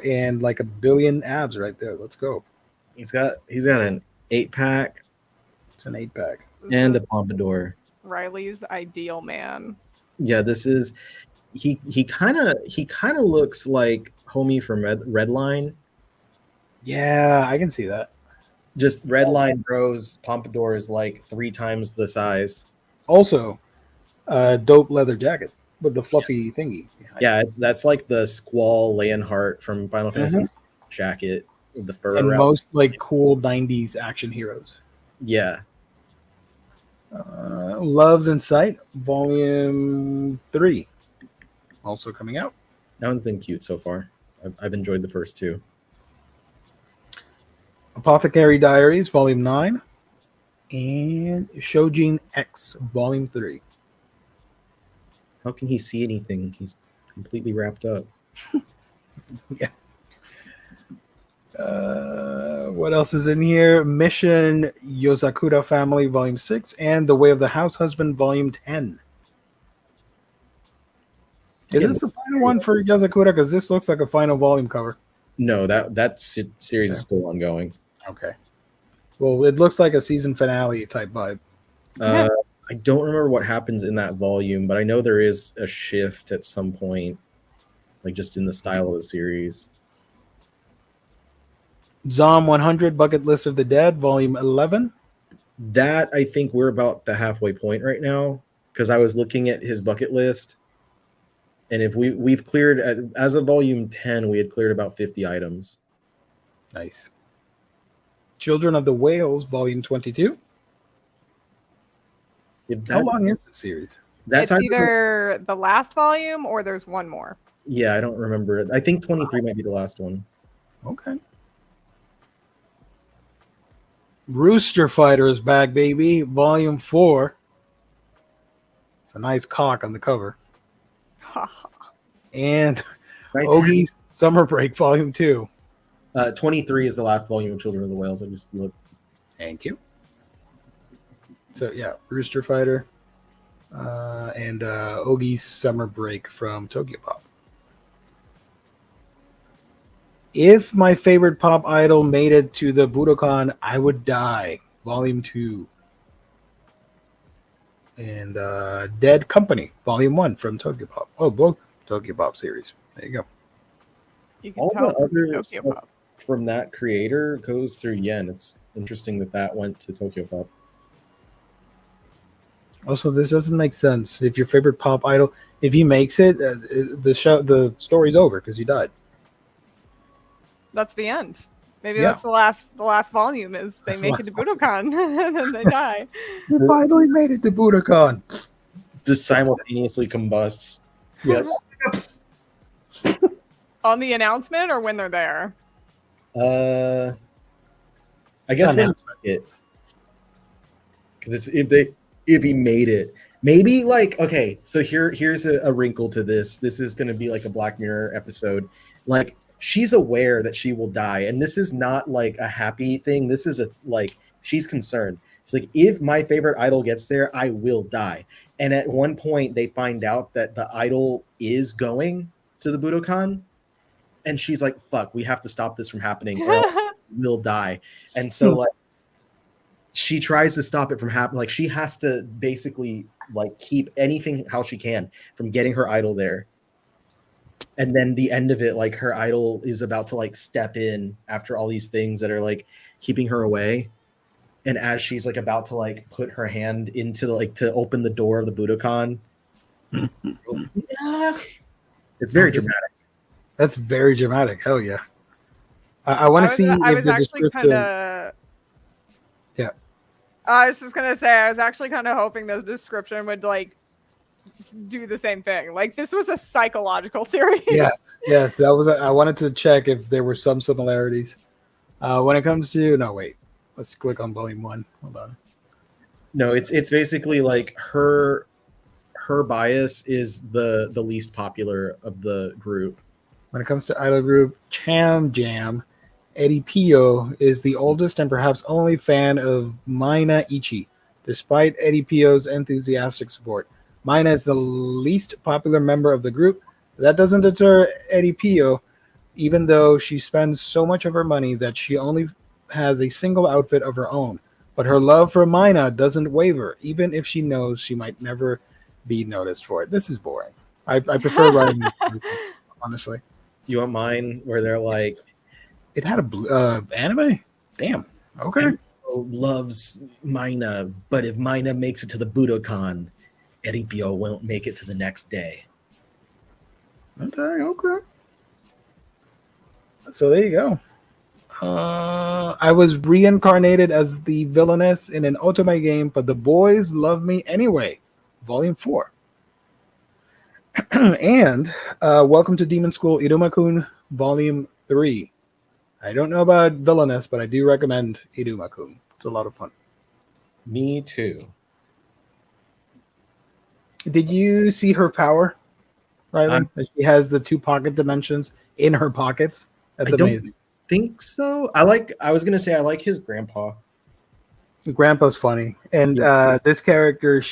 And like a billion abs right there. Let's go. He's got an 8-pack. It's an 8-pack. And a pompadour. Riley's ideal man. Yeah, this is he kind of looks like homie from Redline. Yeah, I can see that. Just Redline bros, pompadour is like 3 times the size. Also, dope leather jacket with the fluffy thingy. Yeah, that's like the Squall Leonhardt from Final Fantasy jacket with the fur and around. Most like cool 90s action heroes. Yeah. Loves in Sight Volume 3 also coming out. That one's been cute so far. I've enjoyed the first 2. Apothecary Diaries Volume 9 and Shojin X Volume 3. How can he see anything? He's completely wrapped up. Yeah. What else is in here? Mission Yosakura Family Volume 6 and The Way of the House Husband Volume 10. Is this the final one for Yosakura? Because this looks like a final volume cover. No, that series is still ongoing. Okay. Well, it looks like a season finale type vibe. I don't remember what happens in that volume, but I know there is a shift at some point, like just in the style of the series. Zom 100 Bucket List of the Dead, Volume 11. That, I think we're about the halfway point right now, because I was looking at his bucket list, and if we've cleared, as of Volume 10, we had cleared about 50 items. Nice. Children of the Whales, Volume 22. How long is the series? It's either the last volume or there's one more. Yeah, I don't remember it. I think 23 might be the last one. Okay. Rooster Fighter is back, baby. Volume 4. It's a nice cock on the cover. And Nice. Ogie's Summer Break, Volume 2. 23 is the last volume of Children of the Whales. I just looked. Thank you. So yeah, Rooster Fighter, and Ogie's Summer Break from Tokyo Pop. If my favorite pop idol made it to the Budokan, I would die. Volume 2. And Dead Company, Volume 1 from Tokyo Pop. Oh, both Tokyo Pop series. There you go. You can All tell the from other Tokyo stuff Pop. from that creator goes through Yen. It's interesting that went to Tokyo Pop. Also, this doesn't make sense. If your favorite pop idol, if he makes it, the story's over because he died. That's the end. Maybe Yeah. that's the last volume is they That's the make it to last Budokan and then they die. You finally made it to Budokan. Just simultaneously combusts. Yes. On the announcement or when they're there? I guess when Announcement. it, because it's if he made it, maybe like okay. So here's a wrinkle to this. This is going to be like a Black Mirror episode. Like she's aware that she will die, and this is not like a happy thing. This is she's concerned. She's like, if my favorite idol gets there, I will die. And at one point, they find out that the idol is going to the Budokan, and she's like, "Fuck, we have to stop this from happening, or else we'll die." And so, like, she tries to stop it from happening. Like, she has to basically like keep anything how she can from getting her idol there. And then the end of it, like, her idol is about to like step in after all these things that are like keeping her away. And as she's like about to like put her hand into the, like to open the door of the Budokan, it's very dramatic. That's very dramatic. Hell yeah. I want to see I if was the actually description. kind of. Yeah. I was just gonna say I was actually kind of hoping the description would like do the same thing. Like this was a psychological series. Yes. That was. I wanted to check if there were some similarities. When it comes to let's click on volume 1. Hold on. No, it's basically like her bias is the least popular of the group. When it comes to idol group, Cham Jam, Eddie Pio is the oldest and perhaps only fan of Mina Ichi, despite Eddie Pio's enthusiastic support. Mina is the least popular member of the group. That doesn't deter Eddie Pio, even though she spends so much of her money that she only has a single outfit of her own. But her love for Mina doesn't waver, even if she knows she might never be noticed for it. This is boring. I prefer writing this, honestly. You want mine where they're like, it had a anime? Damn. Okay. Loves Mina, but if Mina makes it to the Budokan, Eddie Pio won't make it to the next day. Okay. So there you go. I was reincarnated as the villainess in an otome game, but the boys love me anyway. Volume 4. And Welcome to Demon School, Iruma-kun, Volume 3. I don't know about villainess, but I do recommend Iruma-kun. It's a lot of fun. Me too. Did you see her power, Riley? She has the 2 pocket dimensions in her pockets. That's amazing. Think so. I was gonna say I like his grandpa. Grandpa's funny, and this character,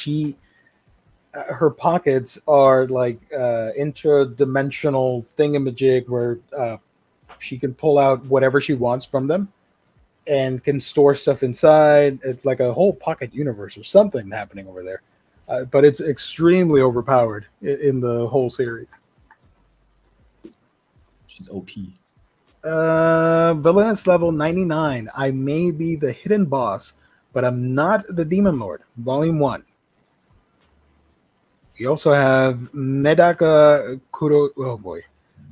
her pockets are like intradimensional thingamajig where she can pull out whatever she wants from them and can store stuff inside. It's like a whole pocket universe or something happening over there, but it's extremely overpowered in the whole series. She's OP. Villainous level 99. I may be the hidden boss, but I'm not the Demon Lord. Volume 1. We also have Medaka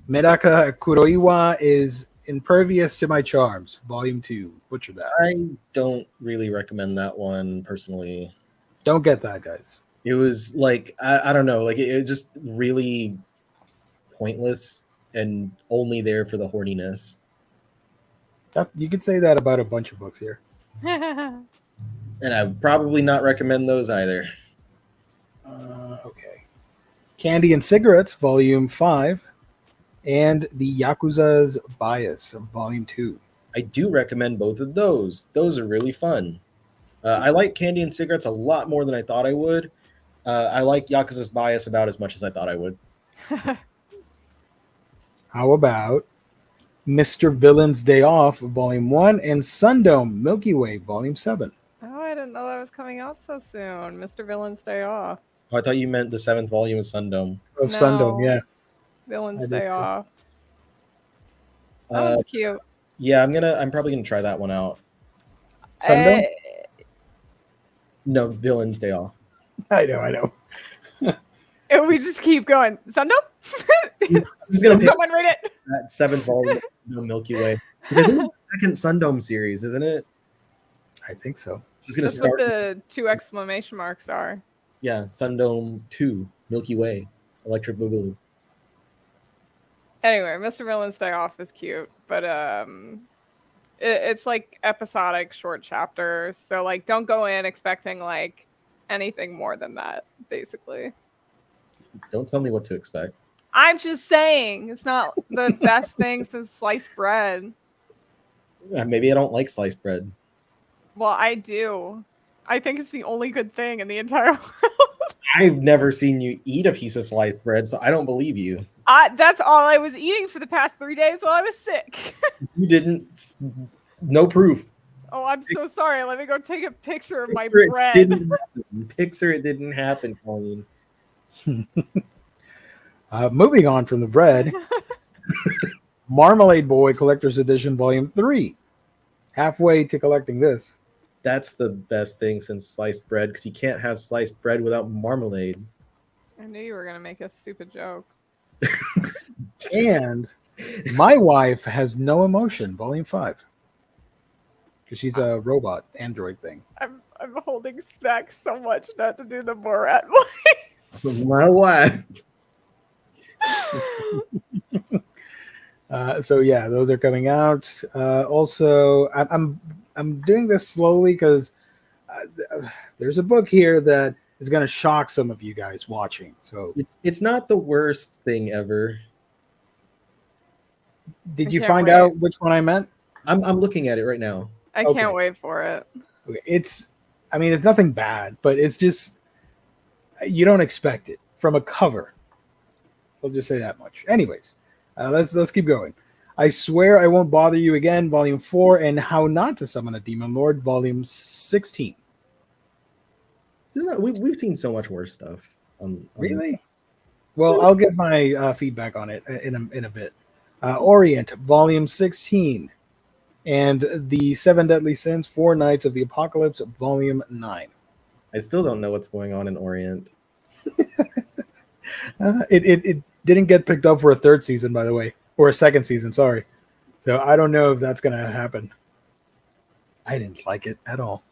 Kuroiwa is impervious to my charms. Volume 2. Butcher that. I don't really recommend that one personally. Don't get that, guys. It was like I don't know, like it just really pointless and only there for the horniness. You could say that about a bunch of books here. And I would probably not recommend those either. Okay. Candy and Cigarettes, Volume 5. and the Yakuza's Bias, Volume 2. I do recommend both of those. Those are really fun. I like Candy and Cigarettes a lot more than I thought I would. I like Yakuza's Bias about as much as I thought I would. How about Mr. Villain's Day Off, Volume 1, and Sundome Milky Way, Volume 7. Oh, I didn't know that was coming out so soon. Mr. Villain's Day Off. Oh, I thought you meant the 7th volume of Sundome. Of Sundome, yeah. Villain's Day Off. That Uh, one's cute. yeah, I'm probably gonna try that one out. Sundome? No, Villain's Day Off. I know. And we just keep going. Sundome? He's gonna pick Someone read it. that 7th volume of Milky Way. Which I think it's the second Sundome series, isn't it? I think so. Just gonna That's start. what the 2 exclamation marks are. Yeah, Sundome 2, Milky Way, Electric Boogaloo. Anyway, Mr. Villain's Day Off is cute, but it's like episodic short chapters. So like, don't go in expecting like anything more than that. Basically, Don't tell me what to expect. I'm just saying it's not the best thing since sliced bread. Maybe I don't like sliced bread. Well, I do. I think it's the only good thing in the entire world. I've never seen you eat a piece of sliced bread, so I don't believe you. That's all I was eating for the past 3 days while I was sick. You didn't. No proof. Oh, I'm so sorry. Let me go take a picture of my Pixar, bread. it didn't happen. Pixar, it didn't happen, Colleen. Moving on from the bread, Marmalade Boy Collector's Edition, Volume 3. Halfway to collecting this. That's the best thing since sliced bread, because you can't have sliced bread without marmalade. I knew you were going to make a stupid joke. And My Wife Has No Emotion, Volume 5. Because she's a robot android thing. I'm holding back so much not to do the Borat voice. My wife. So yeah, those are coming out. Also, I'm doing this slowly because there's a book here that is going to shock some of you guys watching. So It's not the worst thing ever. did I you can't find wait. out which one I meant? I'm looking at it right now. I Okay. can't wait for it. Okay, it's nothing bad, but it's just you don't expect it from a cover. I'll just say that much. Anyways, let's keep going. I Swear I Won't Bother You Again, Volume 4, and How Not to Summon a Demon Lord, Volume 16. We've seen so much worse stuff. Really? Well, I'll give my feedback on it in a bit. Orient, Volume 16, and The Seven Deadly Sins, 4 Nights of the Apocalypse, Volume 9. I still don't know what's going on in Orient. It didn't get picked up for a 3rd season, by the way, or a 2nd season, sorry. So I don't know if that's going to happen. I didn't like it at all.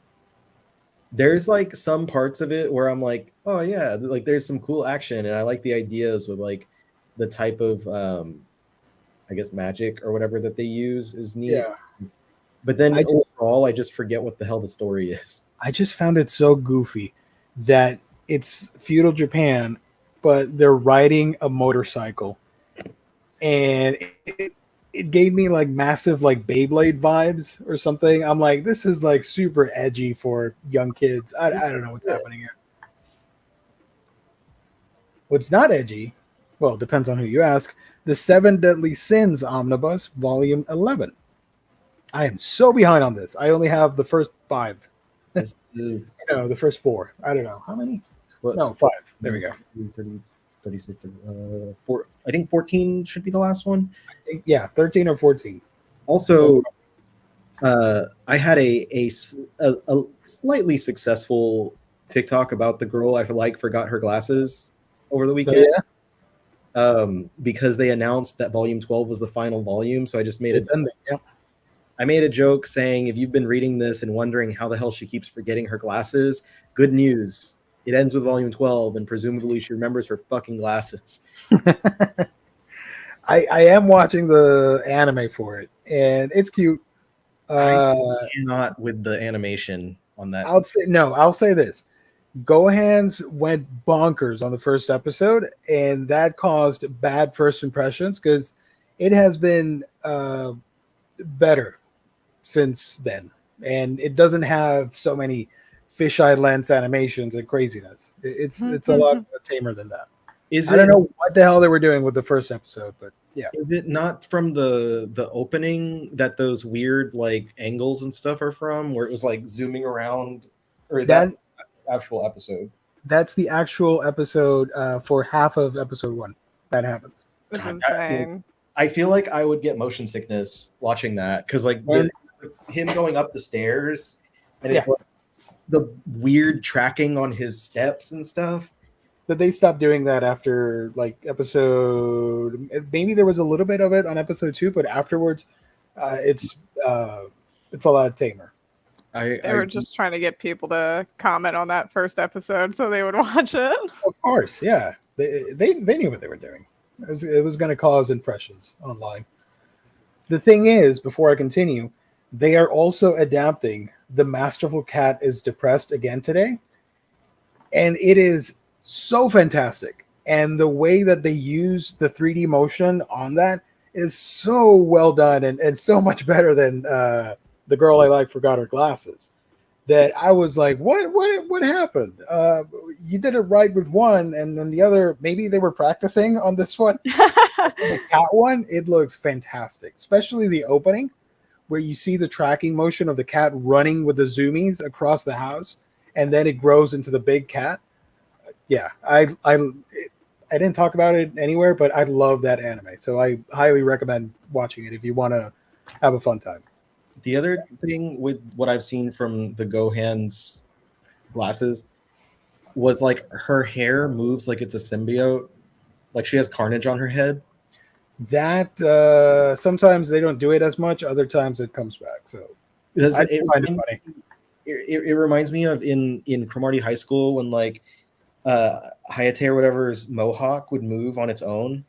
There's like some parts of it where I'm like, oh yeah, like there's some cool action, and I like the ideas with like the type of I guess magic or whatever that they use is neat. Yeah. But then I just forget what the hell the story is. I just found it so goofy that it's feudal Japan, but they're riding a motorcycle, and it gave me like massive like Beyblade vibes or something. I'm like, this is like super edgy for young kids. I don't know what's happening here. What's not edgy, well, it depends on who you ask. The Seven Deadly Sins Omnibus, Volume 11. I am so behind on this. I only have the first 5. This is No, the first 4. I don't know. How many? No, 5. There we go. 30, 36, 4, I think 14 should be the last one. Yeah, 13 or 14. Also, I had a slightly successful TikTok about the girl I forgot her glasses over the weekend. Yeah. Because they announced that volume 12 was the final volume. So I just made It's ending. Yeah. I made a joke saying, if you've been reading this and wondering how the hell she keeps forgetting her glasses, good news. It ends with volume 12, and presumably she remembers her fucking glasses. I am watching the anime for it, and it's cute. Not with the animation on that. I'll say this. Gohan's went bonkers on the first episode, and that caused bad first impressions because it has been better since then, and it doesn't have so many fisheye lens animations and craziness. It's a lot tamer than that. I don't know what the hell they were doing with the first episode, but yeah. Is it not from the opening that those weird like angles and stuff are from, where it was like zooming around, or is that actual episode? That's the actual episode for half of episode 1. That happens. That's insane. I feel like I would get motion sickness watching that, because like him going up the stairs, and it's like the weird tracking on his steps and stuff. But they stopped doing that after like episode. Maybe there was a little bit of it on episode 2, but afterwards, it's a lot tamer. They were just trying to get people to comment on that first episode so they would watch it. Of course, yeah. They knew what they were doing. It was going to cause impressions online. The thing is, before I continue, they are also adapting The Masterful Cat is Depressed Again Today. And it is so fantastic. And the way that they use the 3D motion on that is so well done and so much better than The Girl I Like Forgot Her Glasses, that I was like, what happened? You did it right with one, and then the other, maybe they were practicing on this one. The cat one, it looks fantastic, especially the opening where you see the tracking motion of the cat running with the zoomies across the house, and then it grows into the big cat. Yeah, I didn't talk about it anywhere, but I love that anime, so I highly recommend watching it if you want to have a fun time. The other thing with what I've seen from the Gohan's glasses was like her hair moves like it's a symbiote, like she has Carnage on her head. That sometimes they don't do it as much, other times it comes back. So I find it funny. It reminds me of in Cromartie High School when like Hayate or whatever's mohawk would move on its own,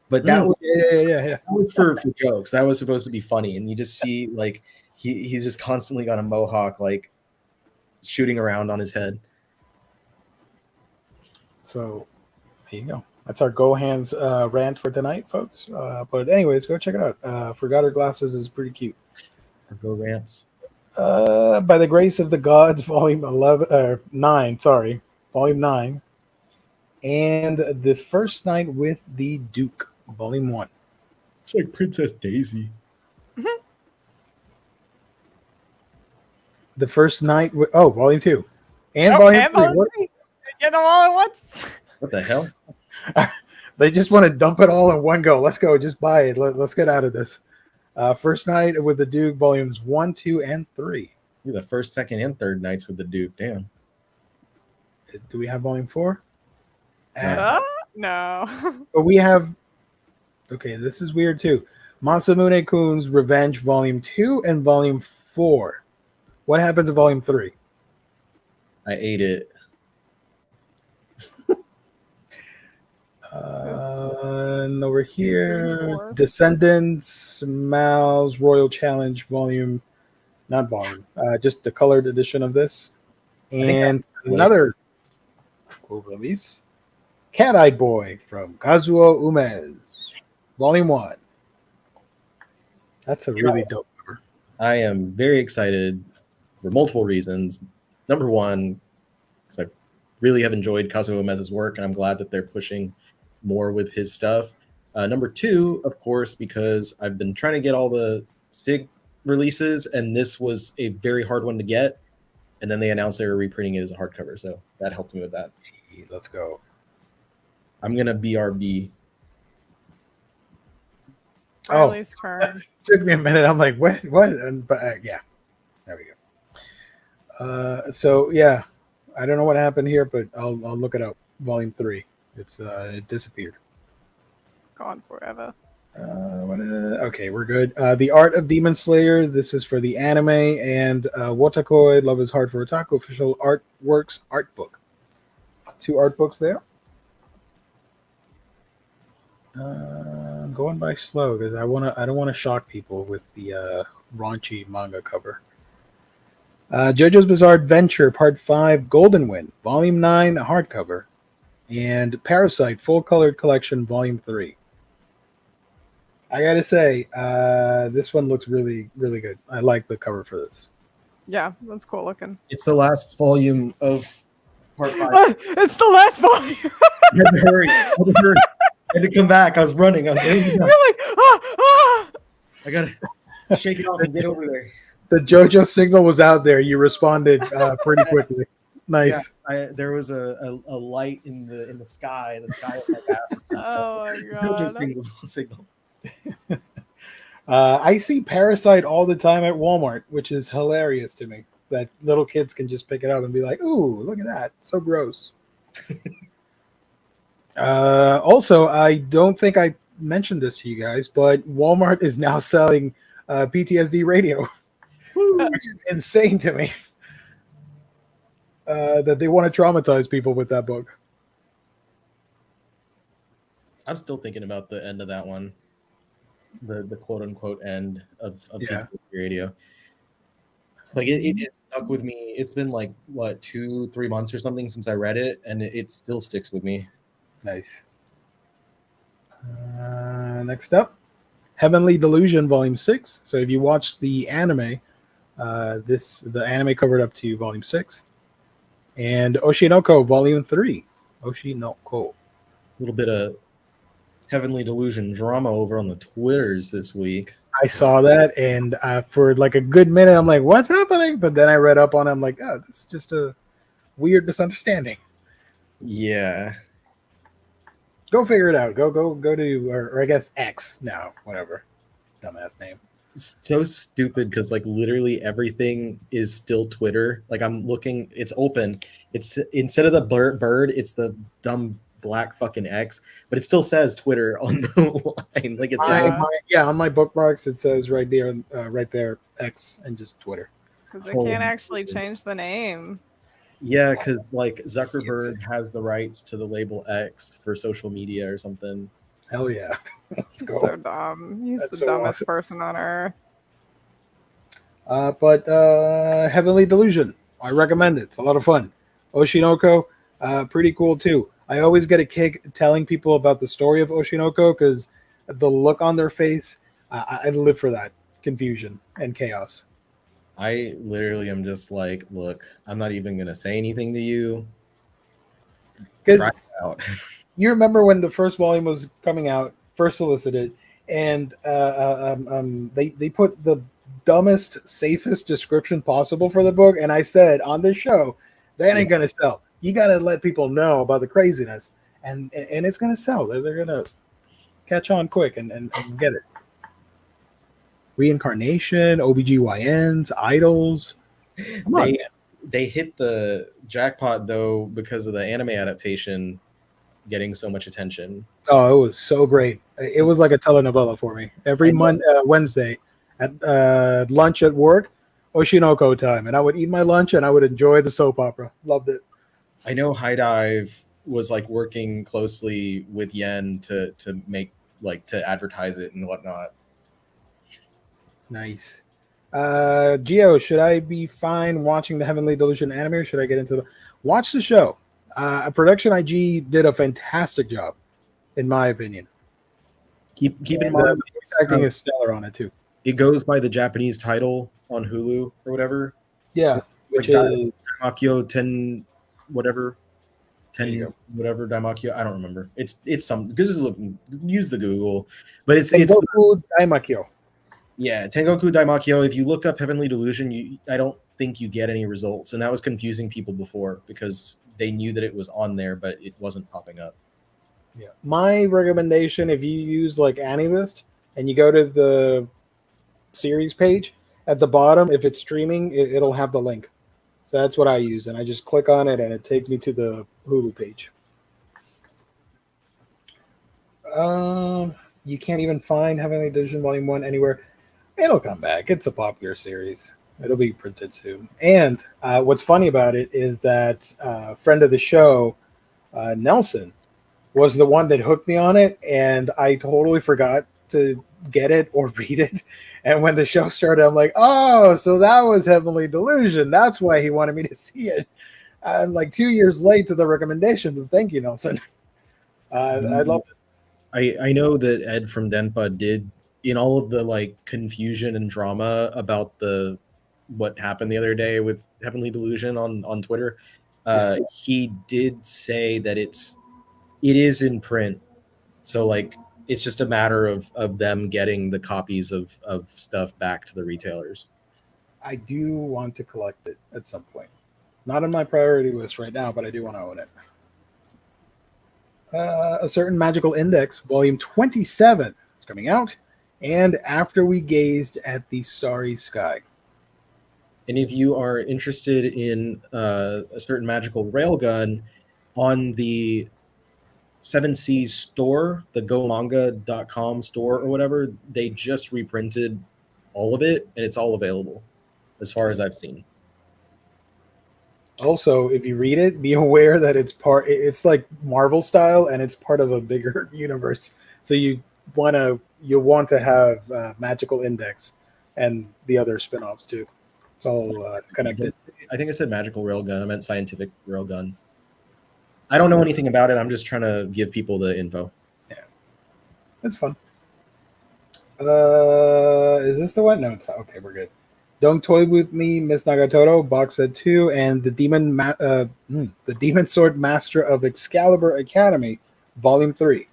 but that was that was for jokes. That was supposed to be funny, and you just see like he's just constantly got a mohawk like shooting around on his head. So there you go. That's our Gohan's rant for tonight, folks. But anyways, go check it out. Forgot Her Glasses is pretty cute. Go rants. By the Grace of the Gods, volume 9. Sorry. Volume 9, and The First Night with the Duke, Volume 1. It's like Princess Daisy. Mm-hmm. The First Night with Volume 2, and Volume 3. Get them all at once. What the hell? They just want to dump it all in one go. Let's go. Just buy it. Let's get out of this. First Night with the Duke, Volumes 1, 2, and 3. The first, second, and third nights with the Duke. Damn. Do we have Volume 4? No. But we have... Okay, this is weird too. Masamune-kun's Revenge Volume 2 and Volume 4. What happened to Volume 3? I ate it. And over here, Descendants, Mal's Royal Challenge Volume... Not volume. Just the colored edition of this. And another... release, Cat-Eyed Boy from Kazuo Umez, Volume 1. That's a really dope cover. I am very excited for multiple reasons. Number one, because I really have enjoyed Kazuo Umez's work, and I'm glad that they're pushing more with his stuff. Number two, of course, because I've been trying to get all the SIG releases, and this was a very hard one to get. And then they announced they were reprinting it as a hardcover, so that helped me with that. Let's go. I'm gonna BRB. Riley's turn. Took me a minute. I'm like, what? But yeah, there we go. So yeah, I don't know what happened here, but I'll look it up. Volume 3. It disappeared. Gone forever. Okay, we're good. The Art of Demon Slayer. This is for the anime, and Wotakoi Love is Hard for Otaku official artworks art book. 2 art books there. I'm going by slow because I don't want to shock people with the raunchy manga cover. JoJo's Bizarre Adventure Part 5 Golden Wind Volume 9 hardcover, and Parasite Full Colored Collection Volume 3. I gotta say, this one looks really, really good. I like the cover for this. Yeah, that's cool looking. It's the last volume of part 5. It's the last volume. I had to hurry. I had to come back. I was running. I was like, You're like, I gotta shake it off and get over there. The JoJo signal was out there. You responded pretty quickly. Nice. Yeah, there was a light in the sky. The sky was like that. Oh my JoJo god. signal. I see Parasite all the time at Walmart, which is hilarious to me. That little kids can just pick it up and be like, "Ooh, look at that! So gross." Also, I don't think I mentioned this to you guys, but Walmart is now selling PTSD radio, which is insane to me. That they want to traumatize people with that book. I'm still thinking about the end of that one, the quote unquote end of PTSD radio. Like it stuck with me. It's been like what 2-3 months or something since I read it, and it still sticks with me. Nice. Next up, Heavenly Delusion Volume 6. So if you watch the anime, the anime covered up to Volume 6. And Oshinoko Volume 3. Oshinoko. A little bit of Heavenly Delusion drama over on the Twitters this week. I saw that, and for like a good minute, I'm like, what's happening? But then I read up on it. I'm like, oh, this is just a weird misunderstanding. Yeah. Go figure it out. Go to, or I guess X now, whatever. Dumbass name. It's so stupid because like literally everything is still Twitter. Like I'm looking, it's open. It's instead of the bird, it's the dumb black fucking X, but it still says Twitter on the line. Like it's on my bookmarks it says right there X and just Twitter. Because they can't actually change the name. Yeah, because like Zuckerberg has the rights to the label X for social media or something. Hell yeah. Let's go. So dumb. He's That's the so dumbest awesome. person on earth. But Heavenly Delusion, I recommend it. It's a lot of fun. Oshinoko, pretty cool too. I always get a kick telling people about the story of Oshinoko because the look on their face, I live for that confusion and chaos. I literally am just like, look, I'm not even gonna say anything to you. Because you remember when the first volume was coming out, first solicited, and they put the dumbest, safest description possible for the book, and I said on this show, that ain't gonna sell. You gotta let people know about the craziness, and it's gonna sell. They're gonna catch on quick and get it. Reincarnation, OBGYNs, idols. Come on, man. They hit the jackpot though because of the anime adaptation getting so much attention. Oh, it was so great. It was like a telenovela for me. Every Wednesday at lunch at work, Oshinoko time, and I would eat my lunch and I would enjoy the soap opera. Loved it. I know High Dive was like working closely with Yen to make like to advertise it and whatnot. Nice. Gio, should I be fine watching the Heavenly Delusion anime, or should I get into the watch the show? Production IG did a fantastic job, in my opinion. Keep in mind, acting is stellar on it too. It goes by the Japanese title on Hulu or whatever. Yeah, which like is Daimakyo 10 whatever. 10 whatever Daimakyo. I don't remember. It's some just look, use the Google, but it's Daimakyo. Yeah, Tengoku Daimakyo. If you look up Heavenly Delusion, I don't think you get any results, and that was confusing people before because they knew that it was on there, but it wasn't popping up. Yeah, my recommendation: if you use like AniList and you go to the series page at the bottom, if it's streaming, it'll have the link. So that's what I use, and I just click on it, and it takes me to the Hulu page. You can't even find Heavenly Delusion Volume 1 anywhere. It'll come back. It's a popular series. It'll be printed soon. And what's funny about it is that friend of the show, Nelson, was the one that hooked me on it, and I totally forgot to get it or read it. And when the show started, I'm like, oh, so that was Heavenly Delusion. That's why he wanted me to see it. I'm like 2 years late to the recommendation, but thank you, Nelson. I loved it. I know that Ed from Denpa did in all of the like confusion and drama about what happened the other day with Heavenly Delusion on Twitter, he did say that it is in print. So like it's just a matter of them getting the copies of stuff back to the retailers. I do want to collect it at some point. Not on my priority list right now, but I do want to own it. A Certain Magical Index, Volume 27 is coming out. And After We Gazed at the Starry Sky. And if you are interested in A Certain Magical Railgun, on the Seven Seas store, the gomanga.com store or whatever, they just reprinted all of it, and it's all available as far as I've seen. Also, if you read it, be aware that it's like Marvel style, and it's part of a bigger universe. So you want to have Magical Index and the other spin-offs too. It's all connected. I think I said Magical Railgun. I meant Scientific Railgun. I don't know anything about it. I'm just trying to give people the info. Yeah, it's fun. Is this the one? No, it's not. Okay, we're good. Don't Toy With Me, Miss Nagatoro, box set 2, and the Demon Sword Master of Excalibur Academy, volume 3.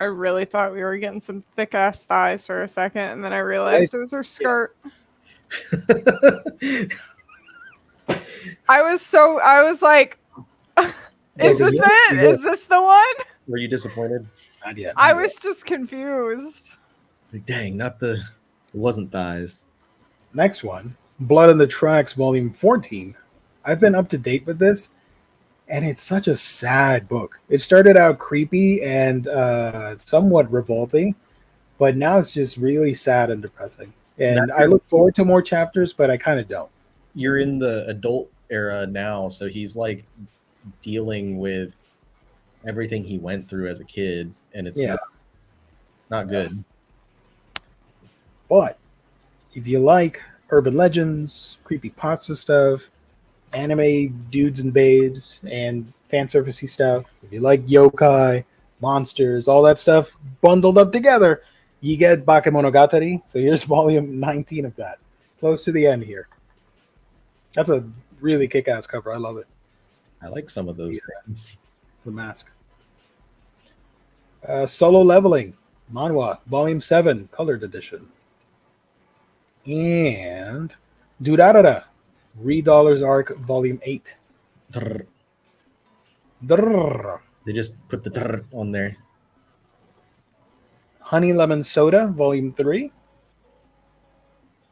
I really thought we were getting some thick ass thighs for a second, and then I realized it was her skirt. I was like, is this it? Is this the one? Were you disappointed? Not yet. I was just confused. Like, dang, it wasn't thighs. Next one, Blood on the Tracks, volume 14. I've been up to date with this, and it's such a sad book. It started out creepy and somewhat revolting, but now it's just really sad and depressing. And I look forward to more chapters, but I kind of don't. You're in the adult era now, so he's like dealing with everything he went through as a kid, and it's not good. But if you like urban legends, creepypasta stuff, anime dudes and babes, and fan servicey stuff, if you like yokai, monsters, all that stuff bundled up together, you get Bakemonogatari. So here's volume 19 of that. Close to the end here. That's a really kick-ass cover. I love it. I like some of those things. The mask. Solo Leveling, Manhwa, volume 7, colored edition. And Durarara, $3 Arc, volume 8. Drrr. Drrr. They just put the drrr on there. Honey Lemon Soda, volume 3.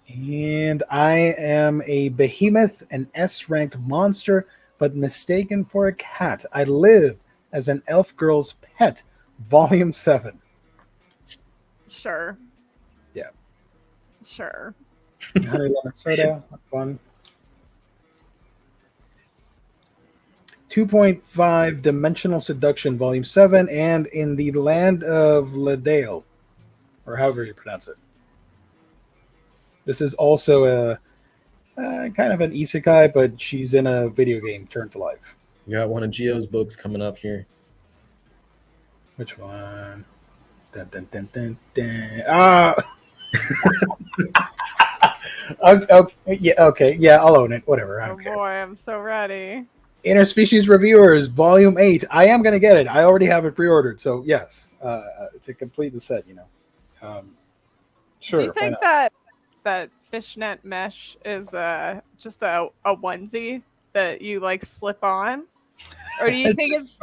And I Am a Behemoth, an S-ranked monster, but mistaken for a cat. I live as an elf girl's pet, volume 7. Sure. Yeah. Sure. Honey Lemon Soda, fun. 2.5 Dimensional Seduction, volume 7, and In the Land of Ladale, or however you pronounce it. This is also a kind of an isekai, but she's in a video game turned to life. You got one of Gio's books coming up here. Which one? Dun, dun, dun, dun, dun. Ah! Okay, yeah, I'll own it. Whatever. I Oh don't care. boy, I'm so ready. Interspecies Reviewers, volume 8. I am going to get it. I already have it pre-ordered, so yes, to complete the set, Sure. Do you think that fishnet mesh is just a onesie that you like slip on, or do you think it's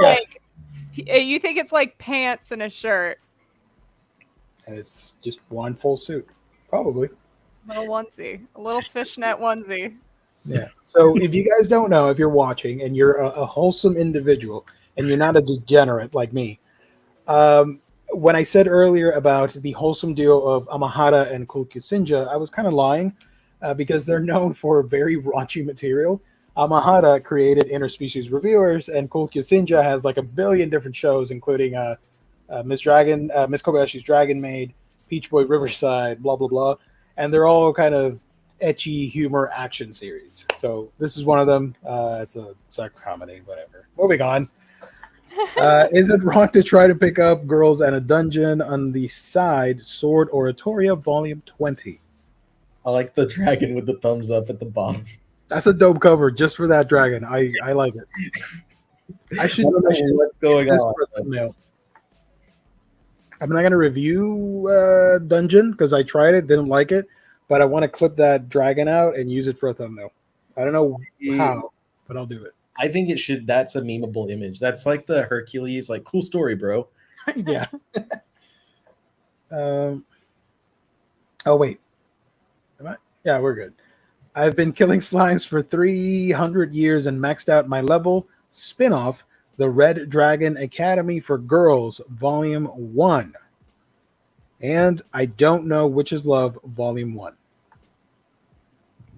like pants and a shirt? And it's just one full suit, probably. Little onesie, a little fishnet onesie. Yeah. So if you guys don't know, if you're watching and you're a wholesome individual and you're not a degenerate like me, when I said earlier about the wholesome duo of Amahara and Kokusinja, I was kind of lying because they're known for very raunchy material. Amahara created Interspecies Reviewers, and Kokusinja has like a billion different shows, including Miss Kobayashi's Dragon Maid, Peach Boy Riverside, blah, blah, blah. And they're all kind of ecchi humor action series. So this is one of them. It's a sex comedy, whatever. Moving on. Is it wrong to try to pick up Girls and a Dungeon on the side, Sword Oratoria, Volume 20? I like the dragon with the thumbs up at the bottom. That's a dope cover just for that dragon. I like it. I should what's going on. I'm not going to review Dungeon because I tried it, didn't like it, but I want to clip that dragon out and use it for a thumbnail. I don't know how, but I'll do it. I think it should. That's a memeable image. That's like the Hercules, like cool story, bro. Yeah. Oh wait. Am I? Yeah, we're good. I've been killing slimes for 300 years and maxed out my level. Spin-off, The Red Dragon Academy for Girls, Volume 1. And I Don't Know Which Is Love, Volume 1.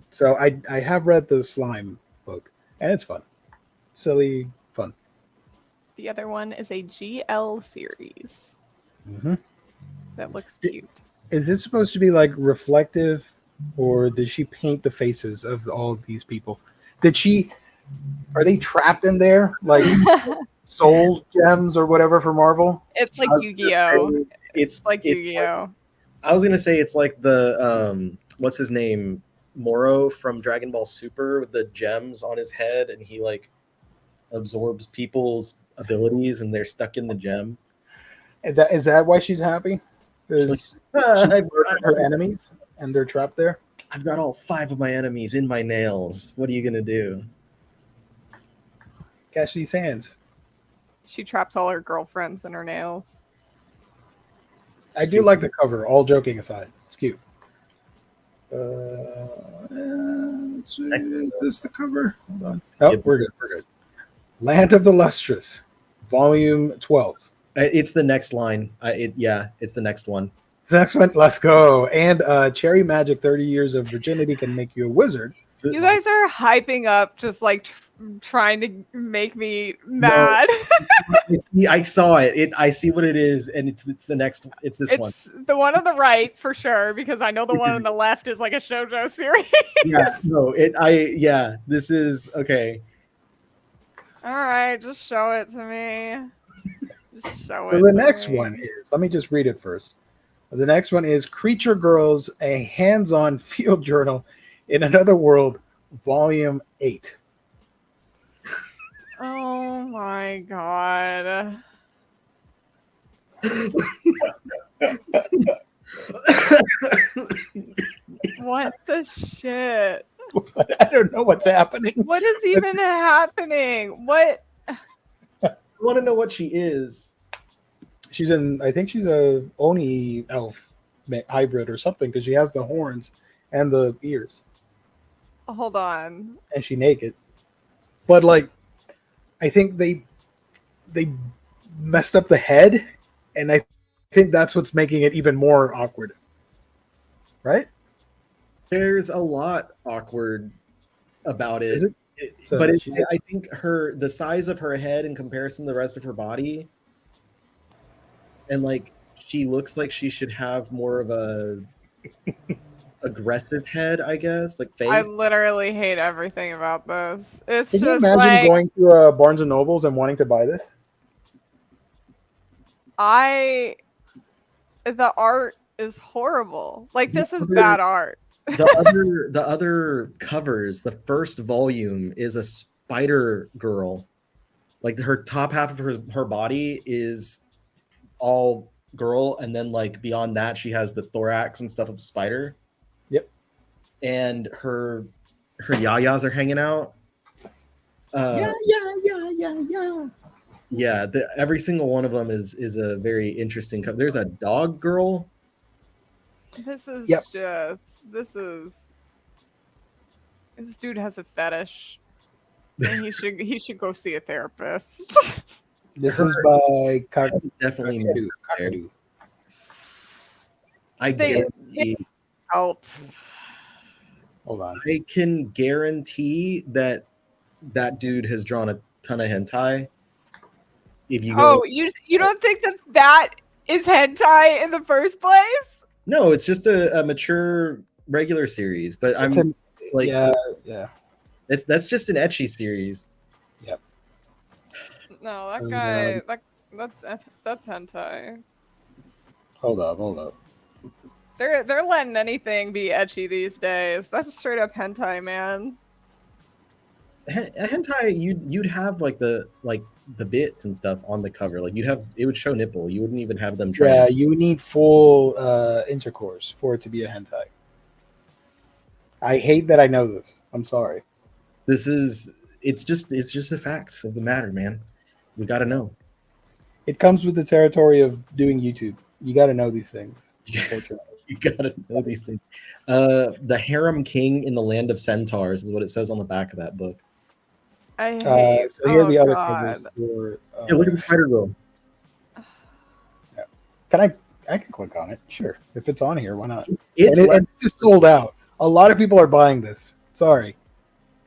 So I have read the slime book, and it's fun. Silly fun. The other one is a GL series. Mm-hmm. That looks cute. Is this supposed to be like reflective, or did she paint the faces of all of these people? Are they trapped in there like soul gems or whatever for Marvel? It's like Yu-Gi-Oh. It's like Yu-Gi-Oh. I was gonna say it's like the what's his name, Moro from Dragon Ball Super with the gems on his head, and he like absorbs people's abilities and they're stuck in the gem. Is that why she's happy? Is she murdered her enemies and they're trapped there? I've got all 5 of my enemies in my nails. What are you gonna do? Catch these hands. She traps all her girlfriends in her nails. I do like the cover, all joking aside. It's cute. Is this the cover? Hold on. Oh, we're good. We're good. Land of the Lustrous, Volume 12. It's the next line. It's the next one. Next one, let's go. And Cherry Magic, 30 Years of Virginity Can Make You a Wizard. You guys are hyping up, just like trying to make me mad. No, I saw it. I see what it is, and it's the next. It's this one. The one on the right for sure, because I know the one on the left is like a shoujo series. Yeah, no, this is okay. All right, just show it to me. Just show it. So the next one is, let me just read it first. The next one is Creature Girls, a hands-on field journal in another world, Volume 8. Oh my god. What the shit? I don't know what's happening. What is even happening? What? I want to know what she is. I think she's a Oni elf hybrid or something, because she has the horns and the ears. Hold on. And she naked. But like, I think they messed up the head, and I think that's what's making it even more awkward. Right? There's a lot awkward about it. Is it? I think the size of her head in comparison to the rest of her body, and like she looks like she should have more of a aggressive head, I guess, like face. I literally hate everything about this. It's Can just you imagine like going to Barnes and Nobles and wanting to buy this? the art is horrible. Like, this is bad art. The other covers, the first volume is a spider girl. Like her top half of her body is all girl, and then like beyond that she has the thorax and stuff of a spider. Yep. And her yayas are hanging out. Yeah. Yeah, every single one of them is a very interesting cover. There's a dog girl. This is Yep. this dude has a fetish, and he should go see a therapist. This is by It's definitely Kakadu. I guarantee. Help. Hold on. I can guarantee that dude has drawn a ton of hentai. If you go, you don't think that is hentai in the first place? no, it's just a mature regular series. But Yeah. that's just an ecchi series. Yep. No, that guy. That's hentai. Hold up. They're letting anything be ecchi these days. That's straight up hentai, man. A hentai, you'd have like the bits and stuff on the cover. Like it would show nipple. You wouldn't even have them trying. Yeah, you need full intercourse for it to be a hentai. I hate that I know this. I'm sorry. It's just the facts of the matter, man. We got to know. It comes with the territory of doing YouTube. You got to know these things. You gotta know these things. The harem king in the land of centaurs is what it says on the back of that book. I hate. So here are the other God. covers for. Yeah, look at the spider girl. Yeah. Can I can click on it. Sure, if it's on here, why not? It's just sold out. A lot of people are buying this. Sorry,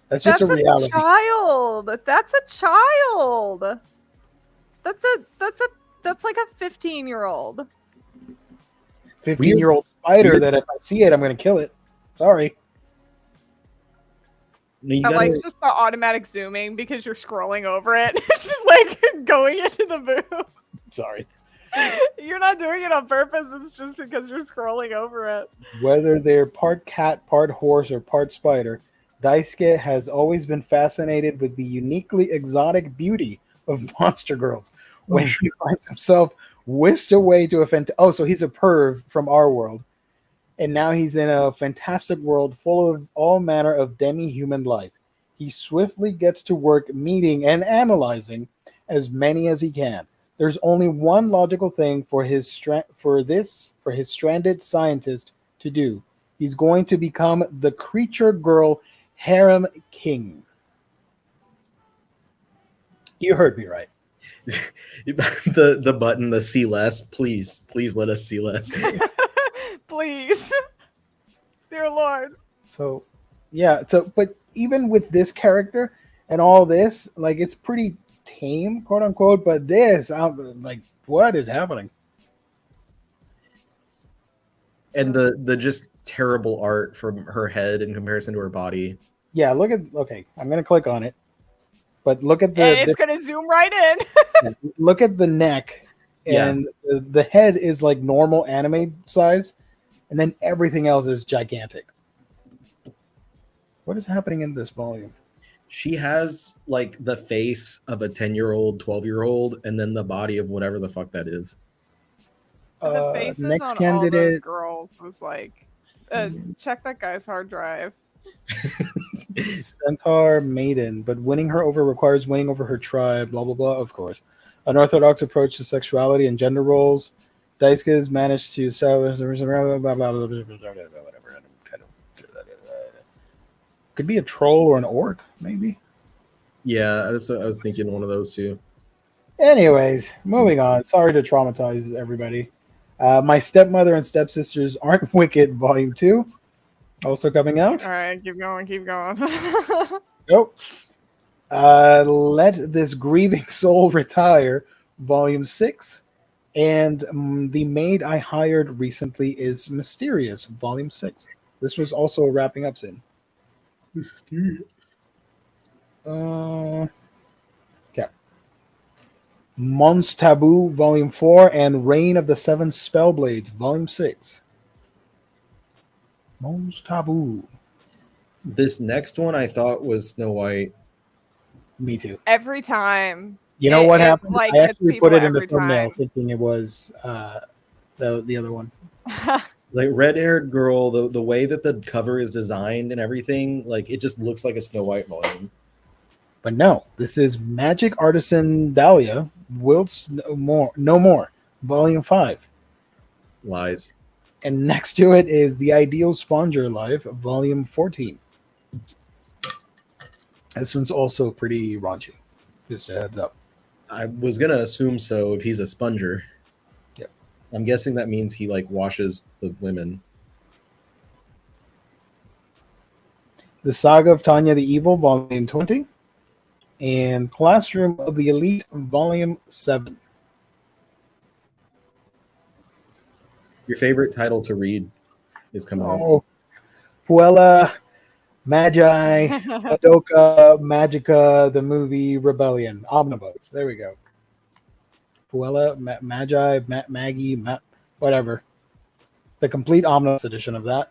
that's just a reality. Child. That's a child. That's like a 15-year-old. 15-year-old spider that if I see it, I'm going to kill it. Sorry. I like just the automatic zooming because you're scrolling over it. It's just like going into the booth. Sorry. You're not doing it on purpose. It's just because you're scrolling over it. Whether they're part cat, part horse, or part spider, Daisuke has always been fascinated with the uniquely exotic beauty of monster girls. When he finds himself whisked away to a so he's a perv from our world, and now he's in a fantastic world full of all manner of demi-human life. He swiftly gets to work meeting and analyzing as many as he can. There's only one logical thing for his stranded scientist to do. He's going to become the creature girl harem king. You heard me right. the button, the see less. Please let us see less. Please, dear Lord. So, yeah. So, but even with this character and all this, like, it's pretty tame, quote unquote. But this, I'm like, what is happening? And the just terrible art from her head in comparison to her body. Yeah. Okay, I'm gonna click on it. But look at it's going to zoom right in. Look at the neck, and the head is like normal anime size, and then everything else is gigantic. What is happening in this volume? She has like the face of a 10-year-old, 12-year-old, and then the body of whatever the fuck that is. The faces next on candidate, all those girls was like, check that guy's hard drive. Centaur maiden, but winning her over requires winning over her tribe, blah blah blah. Of course, unorthodox approach to sexuality and gender roles. Daisuke's managed to establish whatever. Could be a troll or an orc, maybe. Yeah, I was thinking one of those two. Anyways, moving on. Sorry to traumatize everybody. My Stepmother and Stepsisters Aren't Wicked, Volume 2. Also coming out. All right, keep going. Nope. Let This Grieving Soul Retire, Volume 6. And The Maid I Hired Recently is Mysterious, Volume 6. This was also wrapping up soon. Mysterious. Okay. Mons Taboo, Volume 4, and Reign of the Seven Spellblades, Volume 6. Mons Taboo. This next one I thought was Snow White. Me too. Every time. You know what happened? Like, I actually put it in the thumbnail time. thinking it was the other one. Like red-haired girl, the way that the cover is designed and everything, like it just looks like a Snow White volume. But no, this is Magic Artisan Dahlia, Wilts No More, Volume 5. Lies. And next to it is The Ideal Sponger Life, Volume 14. This one's also pretty raunchy. Just a heads up. I was gonna assume so if he's a sponger. Yep. I'm guessing that means he like washes the women. The Saga of Tanya the Evil, Volume 20. And Classroom of the Elite, Volume 7. Your favorite title to read is coming out. Oh, well, Magi, Madoka, Magica, the movie Rebellion, Omnibus. There we go. Puella, Magi, Maggie, whatever. The complete Omnibus edition of that.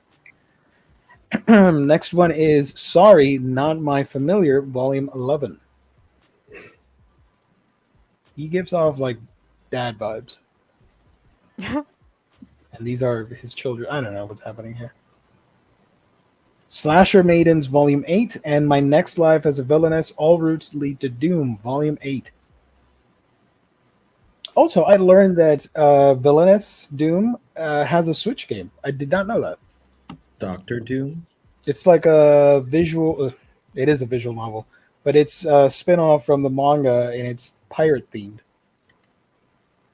Next one is Sorry, Not My Familiar, Volume 11. He gives off like dad vibes. And these are his children. I don't know what's happening here. Slasher Maidens, Volume 8, and My Next Life as a Villainess, All Routes Lead to Doom, Volume 8. Also, I learned that Villainess Doom has a Switch game. I did not know that. Dr. Doom? It's like a visual... it is a visual novel, but it's a spin-off from the manga, and it's pirate-themed.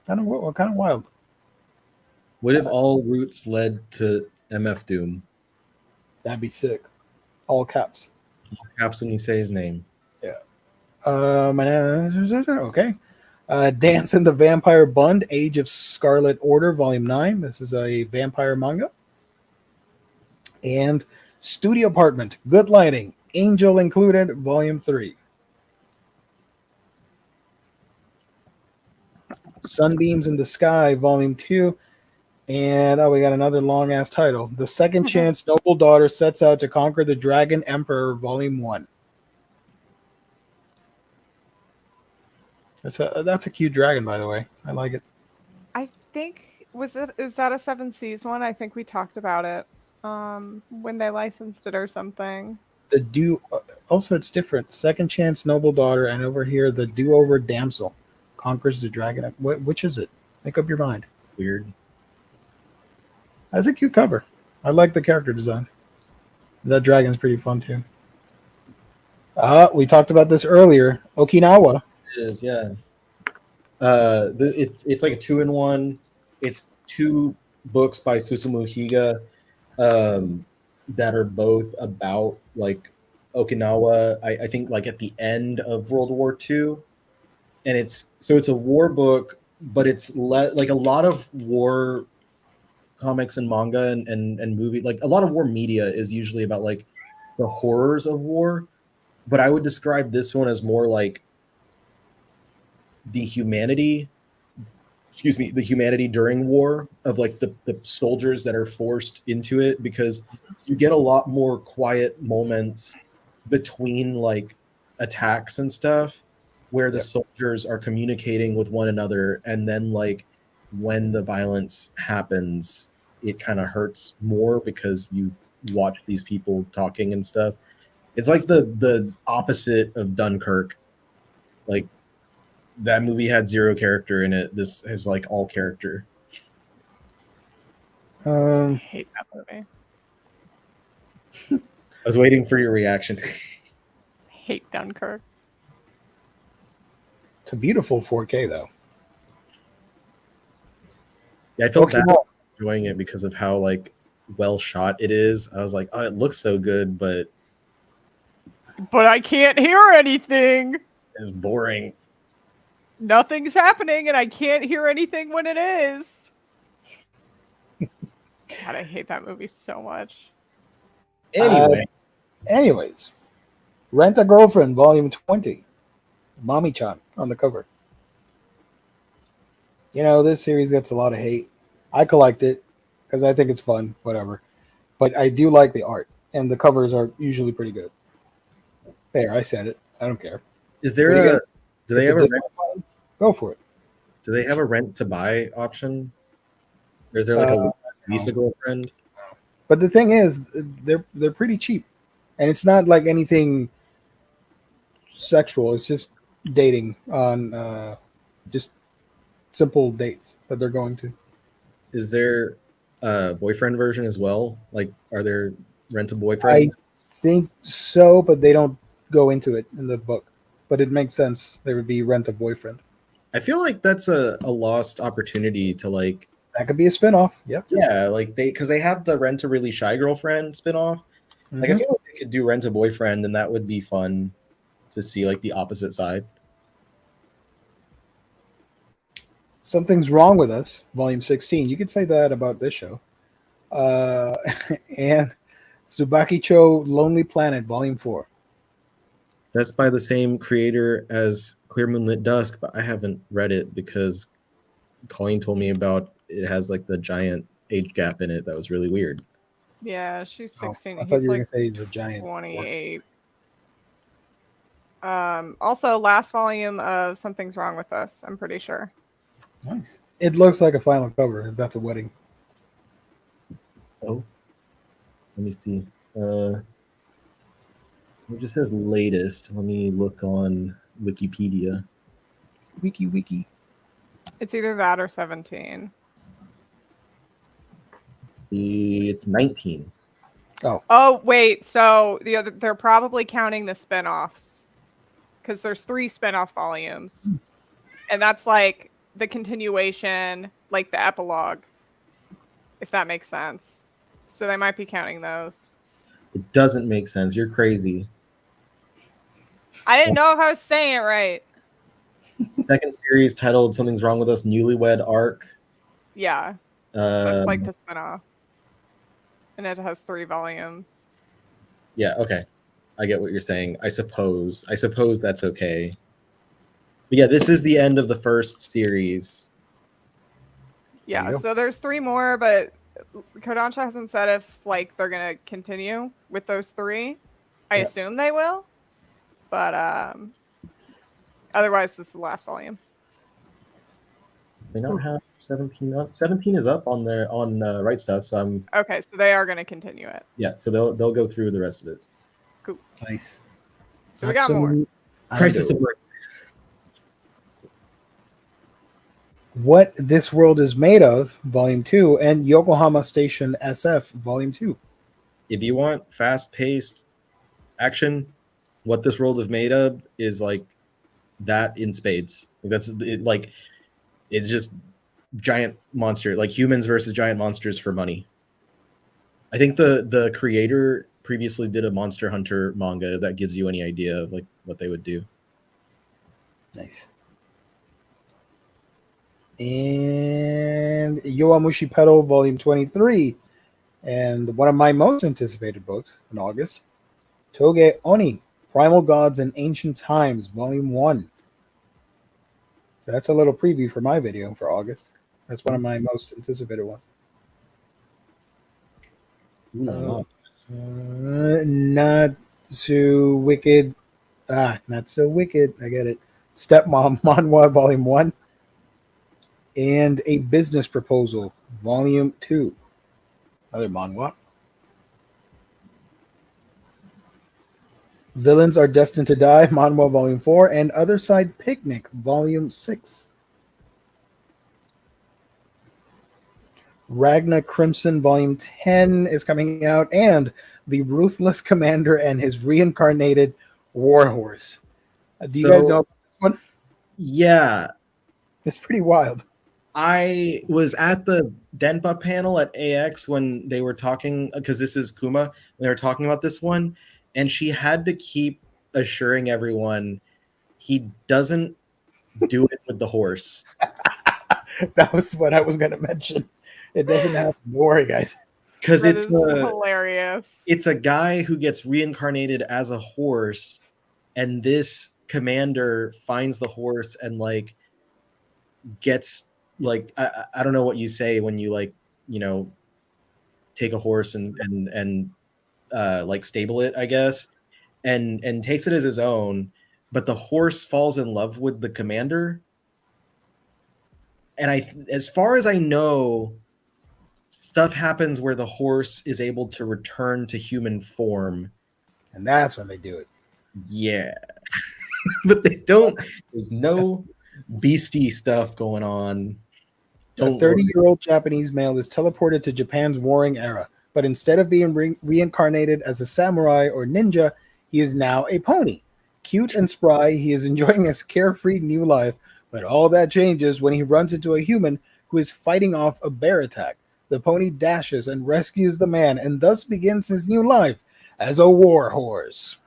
Kind of wild. What if all routes led to MF Doom? That'd be sick. All caps. All caps when you say his name. Yeah. Okay. Dance in the Vampire Bund, Age of Scarlet Order, Volume 9. This is a vampire manga. And Studio Apartment, Good Lighting, Angel Included, Volume 3. Sunbeams in the Sky, Volume 2. And we got another long-ass title. The Second Chance Noble Daughter Sets Out to Conquer the Dragon Emperor, Volume 1. That's a cute dragon, by the way. I like it. I think is that a Seven Seas one? I think we talked about it when they licensed it or something. Also it's different. Second Chance Noble Daughter, and over here the Do-Over Damsel conquers the dragon. Which is it? Make up your mind. It's weird. That's a cute cover. I like the character design. That dragon's pretty fun too. We talked about this earlier. Okinawa. It is, yeah. It's like a 2-in-1. It's 2 books by Susumu Higa that are both about like Okinawa. I think like at the end of World War II, and it's a war book, but it's like a lot of war comics and manga and movie, like a lot of war media is usually about like the horrors of war, but I would describe this one as more like the humanity during war, of like the soldiers that are forced into it, because you get a lot more quiet moments between like attacks and stuff where the soldiers are communicating with one another, and then like when the violence happens, it kind of hurts more because you've watched these people talking and stuff. It's like the opposite of Dunkirk. Like that movie had 0 character in it. This has like all character. I hate that movie. I was waiting for your reaction. Hate Dunkirk. It's a beautiful 4K though. Yeah, I felt bad enjoying it because of how like well shot it is. I was like, oh, it looks so good, but I can't hear anything. It's boring. Nothing's happening, and I can't hear anything when it is. God, I hate that movie so much. Anyways, Rent a Girlfriend, Volume 20. Mommy-chan on the cover. You know, this series gets a lot of hate. I collect it because I think it's fun, whatever. But I do like the art, and the covers are usually pretty good. There, I said it. I don't care. Is there do they have a go for it? Do they have a rent to buy option? Or is there like a lease a girlfriend? But the thing is, they're pretty cheap, and it's not like anything sexual. It's just dating on just simple dates that they're going to. Is there a boyfriend version as well? Like, are there rent a boyfriend? I think so, but they don't go into it in the book. But it makes sense. There would be rent a boyfriend. I feel like that's a lost opportunity to like. That could be a spinoff. Yep. Yeah, like because they have the Rent a Really Shy Girlfriend spinoff. Mm-hmm. Like I feel like they could do Rent a Boyfriend, and that would be fun to see like the opposite side. Something's Wrong with Us, Volume 16. You could say that about this show. And Tsubakicho Lonely Planet, Volume 4. That's by the same creator as Clear Moonlit Dusk, but I haven't read it because Colleen told me about it has like the giant age gap in it that was really weird. Yeah, she's Oh, 16. I thought He's you were like gonna say the giant. 28. Also, last volume of Something's Wrong with Us, I'm pretty sure. Nice. It looks like a final cover. If that's a wedding. Oh, let me see. It just says latest. Let me look on Wikipedia. Wiki. It's either that or 17. It's 19. Oh, wait. So they're probably counting the spinoffs because there's 3 spinoff volumes. And that's like the continuation, like the epilogue, if that makes sense. So they might be counting those. It doesn't make sense. You're crazy. I didn't know if I was saying it right. Second series titled Something's Wrong with Us, Newlywed Arc. Yeah. That's like the spinoff. And it has 3 volumes. Yeah, okay. I get what you're saying. I suppose that's okay. But yeah, this is the end of the first series. Yeah, so there's 3 more, but Kodansha hasn't said if like they're gonna continue with those 3. I assume they will, but otherwise this is the last volume. They don't have 17 up. 17 is up on their Right Stuff, so I'm okay. So they are gonna continue it. Yeah, so they'll go through the rest of it. Cool. Nice. So we got more. Crisis of Mirth. What This World Is Made Of, Volume 2, and Yokohama Station SF, Volume 2. If you want fast-paced action, What This World Is Made Of is like that in spades. That's it, like it's just giant monster, like humans versus giant monsters for money. I think the creator previously did a Monster Hunter manga. If that gives you any idea of like what they would do. Nice. And Yowamushi Pedal, Volume 23. And one of my most anticipated books in August, Toge Oni, Primal Gods in Ancient Times, Volume 1. So that's a little preview for my video for August. That's one of my most anticipated ones. Not so wicked. Not so wicked. I get it. Stepmom Manhwa, Volume 1. And A Business Proposal, Volume 2. Another manhwa. Villains Are Destined to Die, Manhwa, Volume 4. And Other Side Picnic, Volume 6. Ragna Crimson, Volume 10 is coming out. And The Ruthless Commander and His Reincarnated Warhorse. Do you guys know about this one? Yeah. It's pretty wild. I was at the Denpa panel at AX when they were talking, because this is Kuma, they were talking about this one, and she had to keep assuring everyone he doesn't do it with the horse. That was what I was going to mention. It doesn't happen. Don't worry, guys. Because it's hilarious. It's a guy who gets reincarnated as a horse, and this commander finds the horse and like gets like I don't know what you say when you like, you know, take a horse and like stable it, I guess, and takes it as his own, but the horse falls in love with the commander. And as far as I know, stuff happens where the horse is able to return to human form, and that's when they do it. Yeah. But they don't. There's no beastie stuff going on. A 30-year-old Japanese male is teleported to Japan's warring era, but instead of being reincarnated as a samurai or ninja, he is now a pony. Cute and spry, he is enjoying his carefree new life, but all that changes when he runs into a human who is fighting off a bear attack. The pony dashes and rescues the man, and thus begins his new life as a war horse.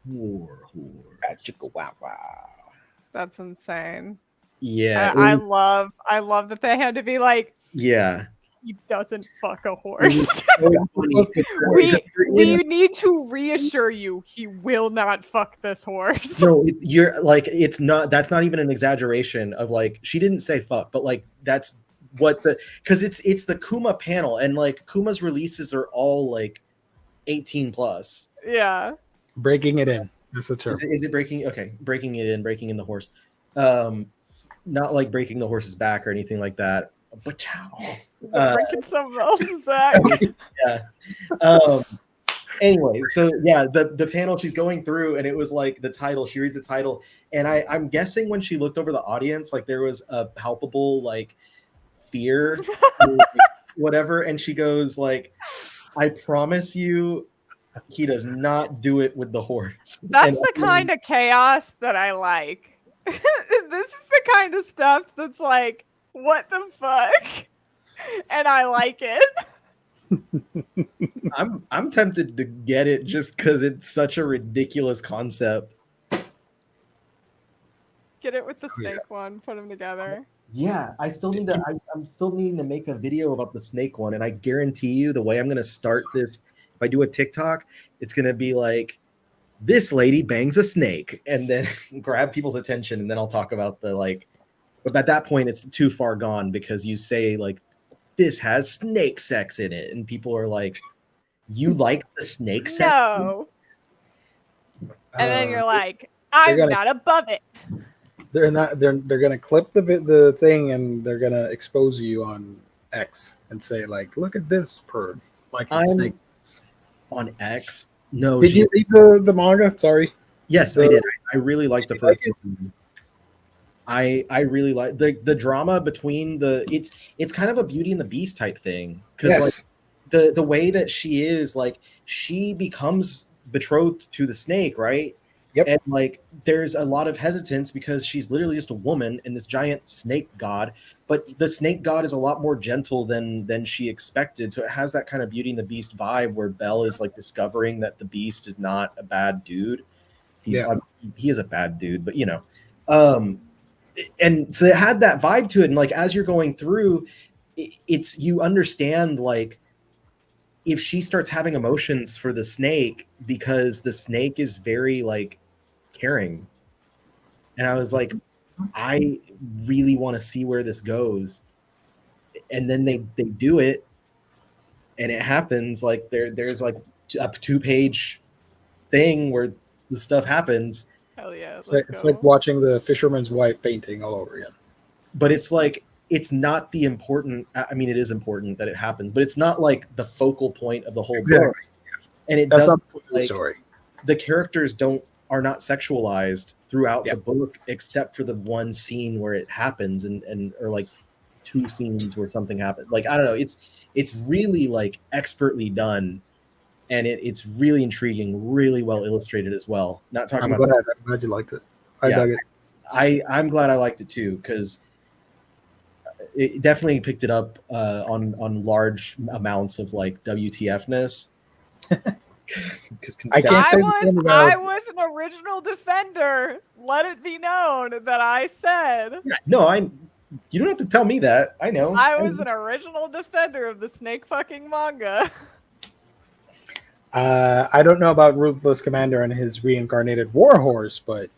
War horse. That's insane. Yeah. I love that they had to be like, yeah, he doesn't fuck a horse. we, we need to reassure you he will not fuck this horse. No, you're like, it's not, that's not even an exaggeration of like, she didn't say fuck, but like, that's what because it's the Kuma panel, and like Kuma's releases are all like 18 plus. Yeah. breaking it in. That's the term. Is it breaking? Okay, breaking in the horse. Not like breaking the horse's back or anything like that. But Breaking someone else's back. yeah. Anyway, so yeah, the panel she's going through, and it was like the title. She reads the title, and I'm guessing when she looked over the audience, like there was a palpable like fear, whatever, and she goes like, "I promise you, he does not do it with the horse." That's the kind of chaos that I like. This is the kind of stuff that's like, what the fuck? And I like it. I'm tempted to get it just because it's such a ridiculous concept. Get it with the snake one. Put them together. Yeah, I still need to. I'm still needing to make a video about the snake one, and I guarantee you, the way I'm going to start this, if I do a TikTok, it's going to be like, this lady bangs a snake, and then grab people's attention, and then I'll talk about the like. But at that point, it's too far gone because you say like, this has snake sex in it, and people are like, you like the snake sex? No. And then you're like, I'm not above it. They're not. They're gonna clip the thing, and they're gonna expose you on X and say like, look at this perv. Like snake on X. No. Did you read the manga? Sorry. Yes, I did. I really liked the first one. I really like the drama between it's kind of a Beauty and the Beast type thing, because like the way that she is, like, she becomes betrothed to the snake, right? Yep. And like there's a lot of hesitance because she's literally just a woman and this giant snake god, but the snake god is a lot more gentle than she expected. So it has that kind of Beauty and the Beast vibe where Belle is like discovering that the beast is not a bad dude. He is a bad dude, but you know. And so it had that vibe to it, and like as you're going through, it's you understand like if she starts having emotions for the snake because the snake is very like caring, and I was like, I really want to see where this goes, and then they do it, and it happens. Like there's like a 2-page thing where the stuff happens. Hell yeah. It's like watching the fisherman's wife painting all over again. But it's like, it's not the important, I mean, it is important that it happens, but it's not like the focal point of the whole book. And it doesn't, like, story. The characters are not sexualized throughout the book, except for the one scene where it happens, and or like 2 scenes where something happens. Like, I don't know, it's really like expertly done. And it's really intriguing, really well illustrated as well. Not talking about. I'm glad you liked it. I dug it. I'm glad I liked it too, because it definitely picked it up on large amounts of like WTF-ness. I was an original defender. Let it be known that I said. No, you don't have to tell me that. I know. I was an original defender of the snake fucking manga. I don't know about Ruthless Commander and his reincarnated warhorse, but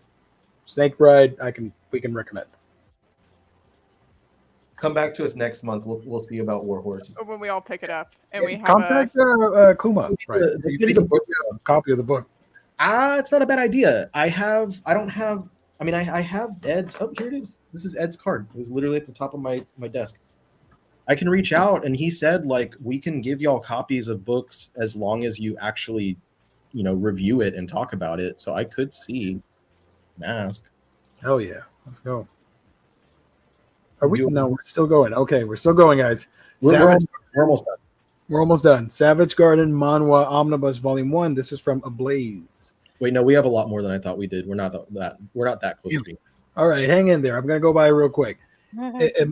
Snake Bride, we can recommend. Come back to us next month. We'll see about Warhorse when we all pick it up and we have contact Kuma. Right, so you can book a copy of the book. It's not a bad idea. I have Ed's. Oh, here it is. This is Ed's card. It was literally at the top of my desk. I can reach out, and he said, like, we can give y'all copies of books as long as you actually, review it and talk about it. So I could see Mask. Oh yeah, let's go. Are we? No, we're still going. Okay, we're still going, guys. We're almost done. We're almost done. Savage Garden Manhwa Omnibus Volume 1. This is from Ablaze. Wait, no, we have a lot more than I thought we did. We're not that close to being. All right, hang in there. I'm gonna go by real quick.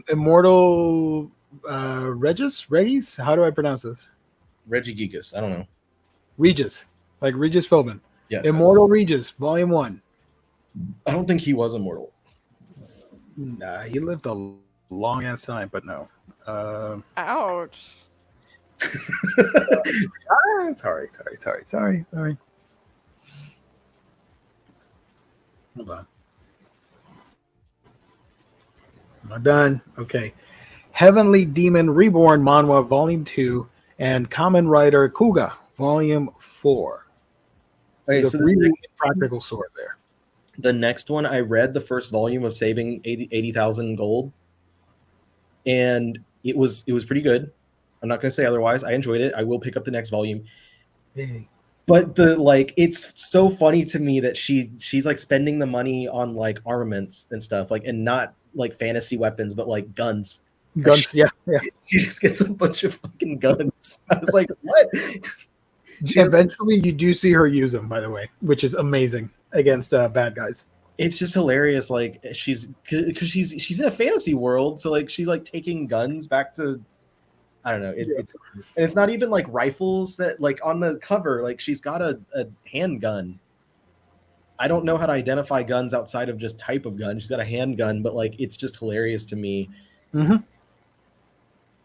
Immortal Regis? How do I pronounce this? Regigigas. I don't know. Regis. Like Regis Philbin. Yes. Immortal Regis, Volume 1. I don't think he was immortal. Nah, he lived a long ass time, but no. Ouch. Sorry. Hold on. Am I done? Okay. Heavenly Demon Reborn Manhwa Volume 2 and Kamen Rider Kuga Volume 4. Okay, The so really practical sword there. the next one, I read the first volume of Saving 80,000 Gold, and it was pretty good. I'm not going to say otherwise. I enjoyed it. I will pick up the next volume. Hey. But it's so funny to me that she's like spending the money on like armaments and stuff, like, and not like fantasy weapons, but like guns. Guns, yeah. She just gets a bunch of fucking guns. I was like, what? Eventually, you do see her use them, by the way, which is amazing against bad guys. It's just hilarious. Like she's in a fantasy world, so like she's like taking guns back to, I don't know. It's not even like rifles that like on the cover. Like she's got a handgun. I don't know how to identify guns outside of just type of gun. She's got a handgun, but like it's just hilarious to me. Mm-hmm.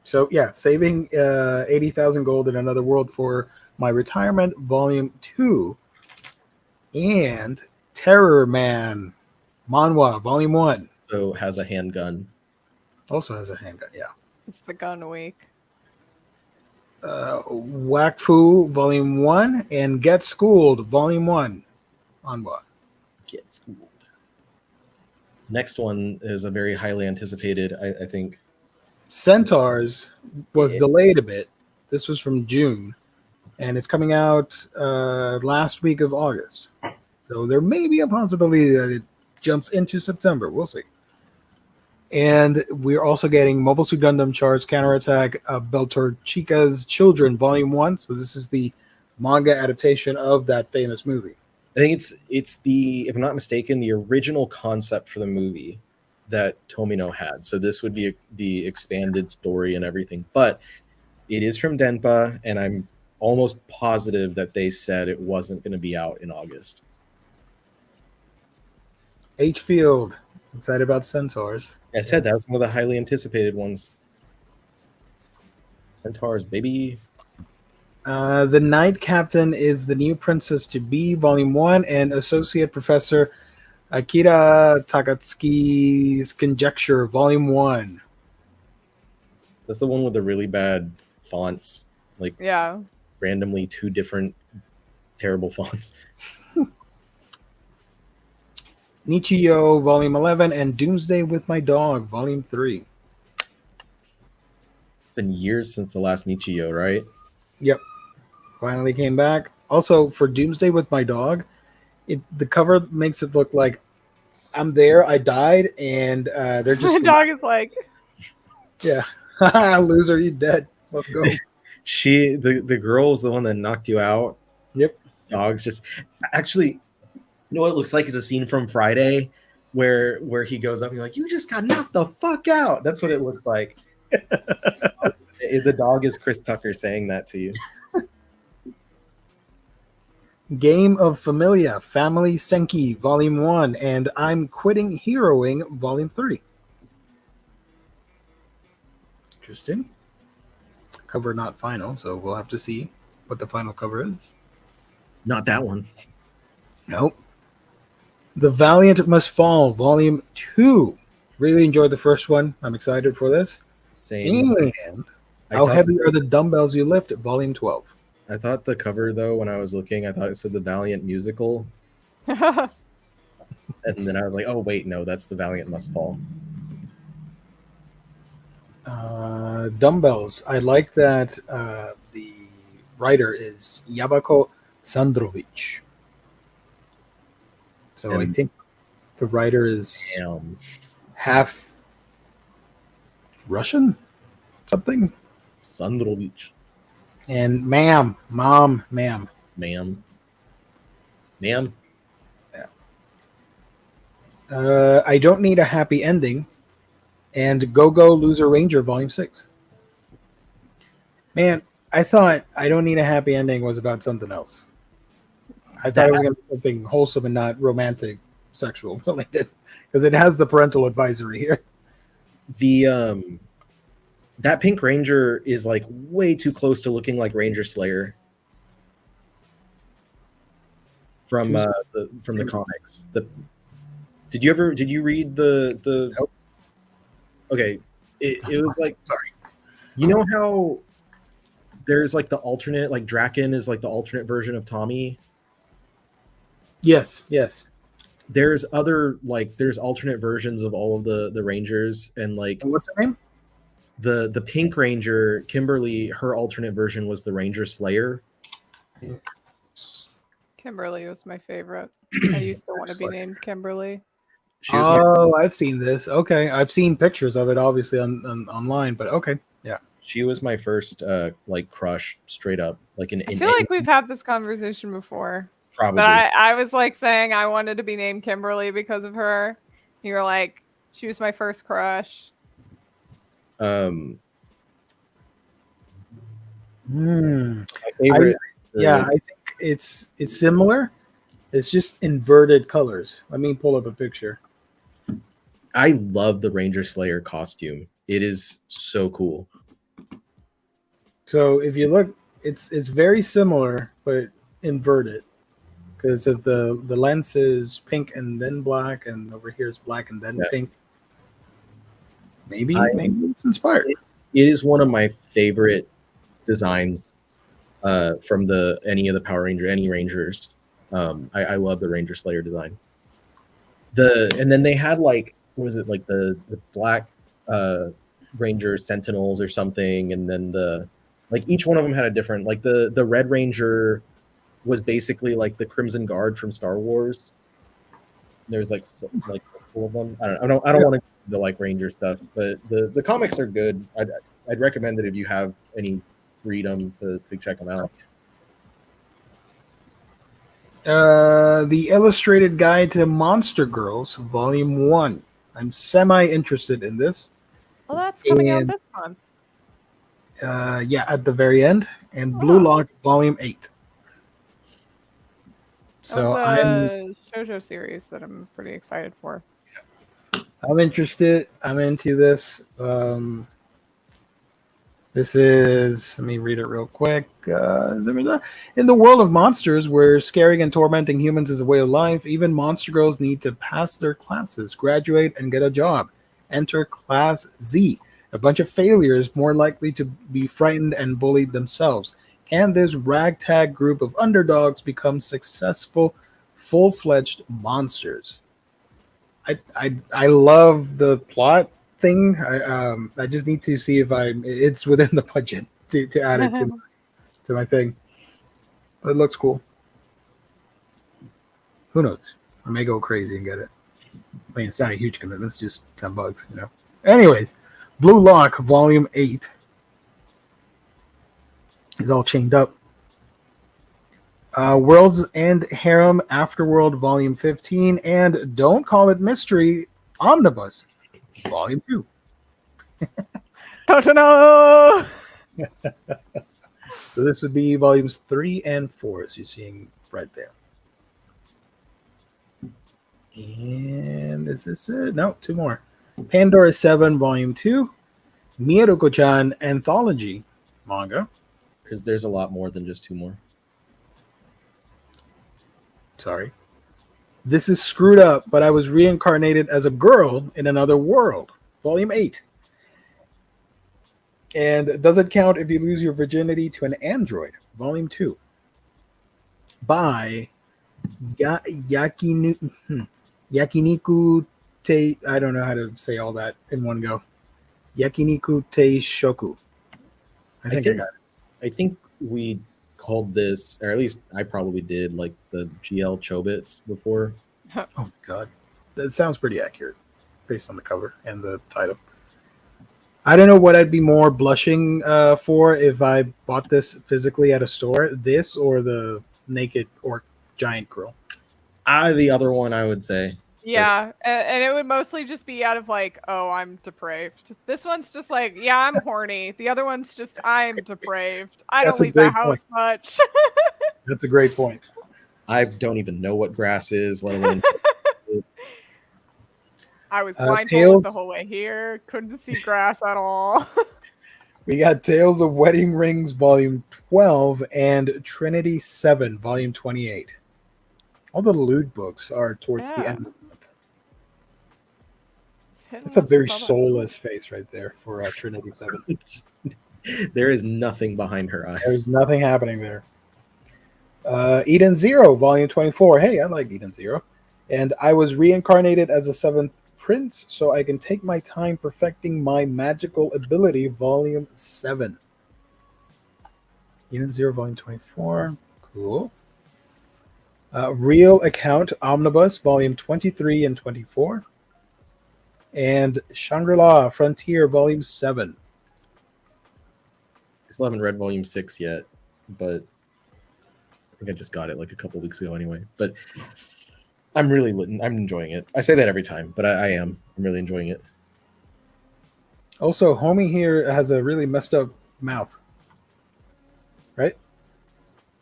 So yeah, Saving 80,000 Gold in Another World for My Retirement, Volume 2, and Terror Man Manhwa, Volume 1. So has a handgun. Also has a handgun, yeah. It's the gun week. Wakfu, Volume 1, and Get Schooled, Volume 1. Manhwa. Get Schooled. Next one is a very highly anticipated, I think. Centaurs was delayed a bit. This was from June, and it's coming out last week of August. So there may be a possibility that it jumps into September. We'll see. And we're also getting Mobile Suit Gundam Char's Counterattack, Beltor Chica's Children, Volume 1. So this is the manga adaptation of that famous movie. I think it's the, if I'm not mistaken, the original concept for the movie that Tomino had. So this would be the expanded story and everything. But it is from Denpa, and I'm almost positive that they said it wasn't going to be out in August. H. Field, excited about Centaurs. I said that was one of the highly anticipated ones. Centaurs, baby. The Knight Captain is the New Princess to Be, Volume 1, and Associate Professor Akira Takatsuki's Conjecture, Volume 1. That's the one with the really bad fonts. Like, yeah, randomly 2 different terrible fonts. Nichio, Volume 11, and Doomsday with My Dog, Volume 3. It's been years since the last Nichio, right? Yep. Finally came back. Also, for Doomsday with My Dog, the cover makes it look like I'm there, I died, and they're just... My dog is like... Yeah. Loser, you dead. Let's go. The girl is the one that knocked you out. Yep. Dog's just... Actually... You know what it looks like is a scene from Friday where he goes up and you're like, you just got knocked the fuck out. That's what it looks like. The dog is Chris Tucker saying that to you. Game of Familia, Family Senki, Volume 1, and I'm Quitting Heroing, Volume 3. Interesting. Cover not final, so we'll have to see what the final cover is. Not that one. Nope. The Valiant Must Fall, Volume 2. Really enjoyed the first one. I'm excited for this. Same. And How Heavy Are the Dumbbells You Lift, Volume 12. I thought the cover, though, when I was looking, I thought it said the Valiant Musical. And then I was like, oh, wait, no, that's the Valiant Must Fall. Dumbbells. I like that the writer is Yabako Sandrovich. So I think the writer is half Russian, something. Sandrovich. And ma'am. Yeah. I Don't Need a Happy Ending, and Go-Go Loser Ranger, Volume 6. Man, I thought I Don't Need a Happy Ending was about something else. I thought it was going to be something wholesome and not romantic, sexual related, because it has the parental advisory here. The that Pink Ranger is like way too close to looking like Ranger Slayer from the comics. Did you read the Nope. Okay, it was like, Sorry. you know how there's like the alternate, like Draken is like the alternate version of Tommy. Yes. There's there's alternate versions of all of the Rangers, and like And what's her name? the Pink Ranger, Kimberly, her alternate version was the Ranger Slayer. Kimberly was my favorite. I used to want to be named Kimberly. She was I've seen this. Okay, I've seen pictures of it, obviously on online, but okay, yeah. she was my first like crush, straight up. Like I feel like we've had this conversation before. probably. But I was like saying I wanted to be named Kimberly because of her. You were like, she was my first crush. My Hmm. favorite. Yeah, I think it's similar. It's just inverted colors. Let me pull up a picture. I love the Ranger Slayer costume. It is so cool. So if you look, it's very similar, but inverted because of the lens is pink and then black, and over here is black and then pink. Maybe it's inspired. It is one of my favorite designs from any of the Power Ranger, any Rangers. I love the Ranger Slayer design. And then they had like, what was it, like the black Ranger Sentinels or something, and then like each one of them had a different, like the Red Ranger was basically like the Crimson Guard from Star Wars. There's like four of them. I don't want to do the like Ranger stuff, but the comics are good. I'd recommend it if you have any freedom to check them out. The Illustrated Guide to Monster Girls, Volume 1. I'm semi-interested in this. Well, that's coming out this month. Yeah, at the very end. And Blue Lock, Volume 8. So I'm a shoujo series that I'm pretty excited for. I'm interested. I'm into this. This is, let me read it real quick. In the world of monsters, where scaring and tormenting humans is a way of life, even monster girls need to pass their classes, graduate, and get a job. Enter Class Z, a bunch of failures more likely to be frightened and bullied themselves. Can this ragtag group of underdogs become successful, full-fledged monsters? I love the plot thing. I just need to see if it's within the budget to add it to my thing. But it looks cool. Who knows? I may go crazy and get it. I mean, it's not a huge commitment. It's just $10, you know. Anyways, Blue Lock Volume 8 is all chained up. World's End Harem Afterworld Volume 15 and Don't Call It Mystery Omnibus Volume 2. No. So this would be volumes 3 and 4, as you're seeing right there. And is this it? No, 2 more. Pandora 7, Volume 2. Mieruko-chan Anthology Manga. Because there's a lot more than just 2 more. Sorry. This is Screwed Up, but I was reincarnated as a girl in another world. Volume 8. And does it count if you lose your virginity to an android? Volume 2. By Yakiniku Te... I don't know how to say all that in one go. Yakiniku Te Shoku. I think I got it. I think we called this, or at least I probably did, like the GL Chobits before. Oh my god. That sounds pretty accurate based on the cover and the title. I don't know what I'd be more blushing for if I bought this physically at a store. This or the naked or giant girl. The other one, I would say. Yeah, and it would mostly just be out of like, oh, I'm depraved. This one's just like, yeah, I'm horny. The other one's just, I'm depraved. I don't leave the house much. That's a great point. I don't even know what grass is, let alone. I was blindfolded Tales. the whole way here. Couldn't see grass at all. We got Tales of Wedding Rings, Volume 12, and Trinity 7, Volume 28. All the lewd books are towards the Yeah. end of the month. Hitting That's a us very with all that. soulless face right there for Trinity 7. There is nothing behind her eyes. There's nothing happening there. Eden Zero, Volume 24. Hey, I like Eden Zero. And I was reincarnated as a seventh prince, so I can take my time perfecting my magical ability, Volume 7. Eden Zero, Volume 24. Cool. Real Account Omnibus, Volume 23 and 24. And Shangri-La Frontier, Volume 7. I still haven't read volume 6 yet, but I think I just got it like a couple weeks ago anyway. But I'm enjoying it. I say that every time, but I am. I'm really enjoying it. Also, Homie here has a really messed up mouth. Right?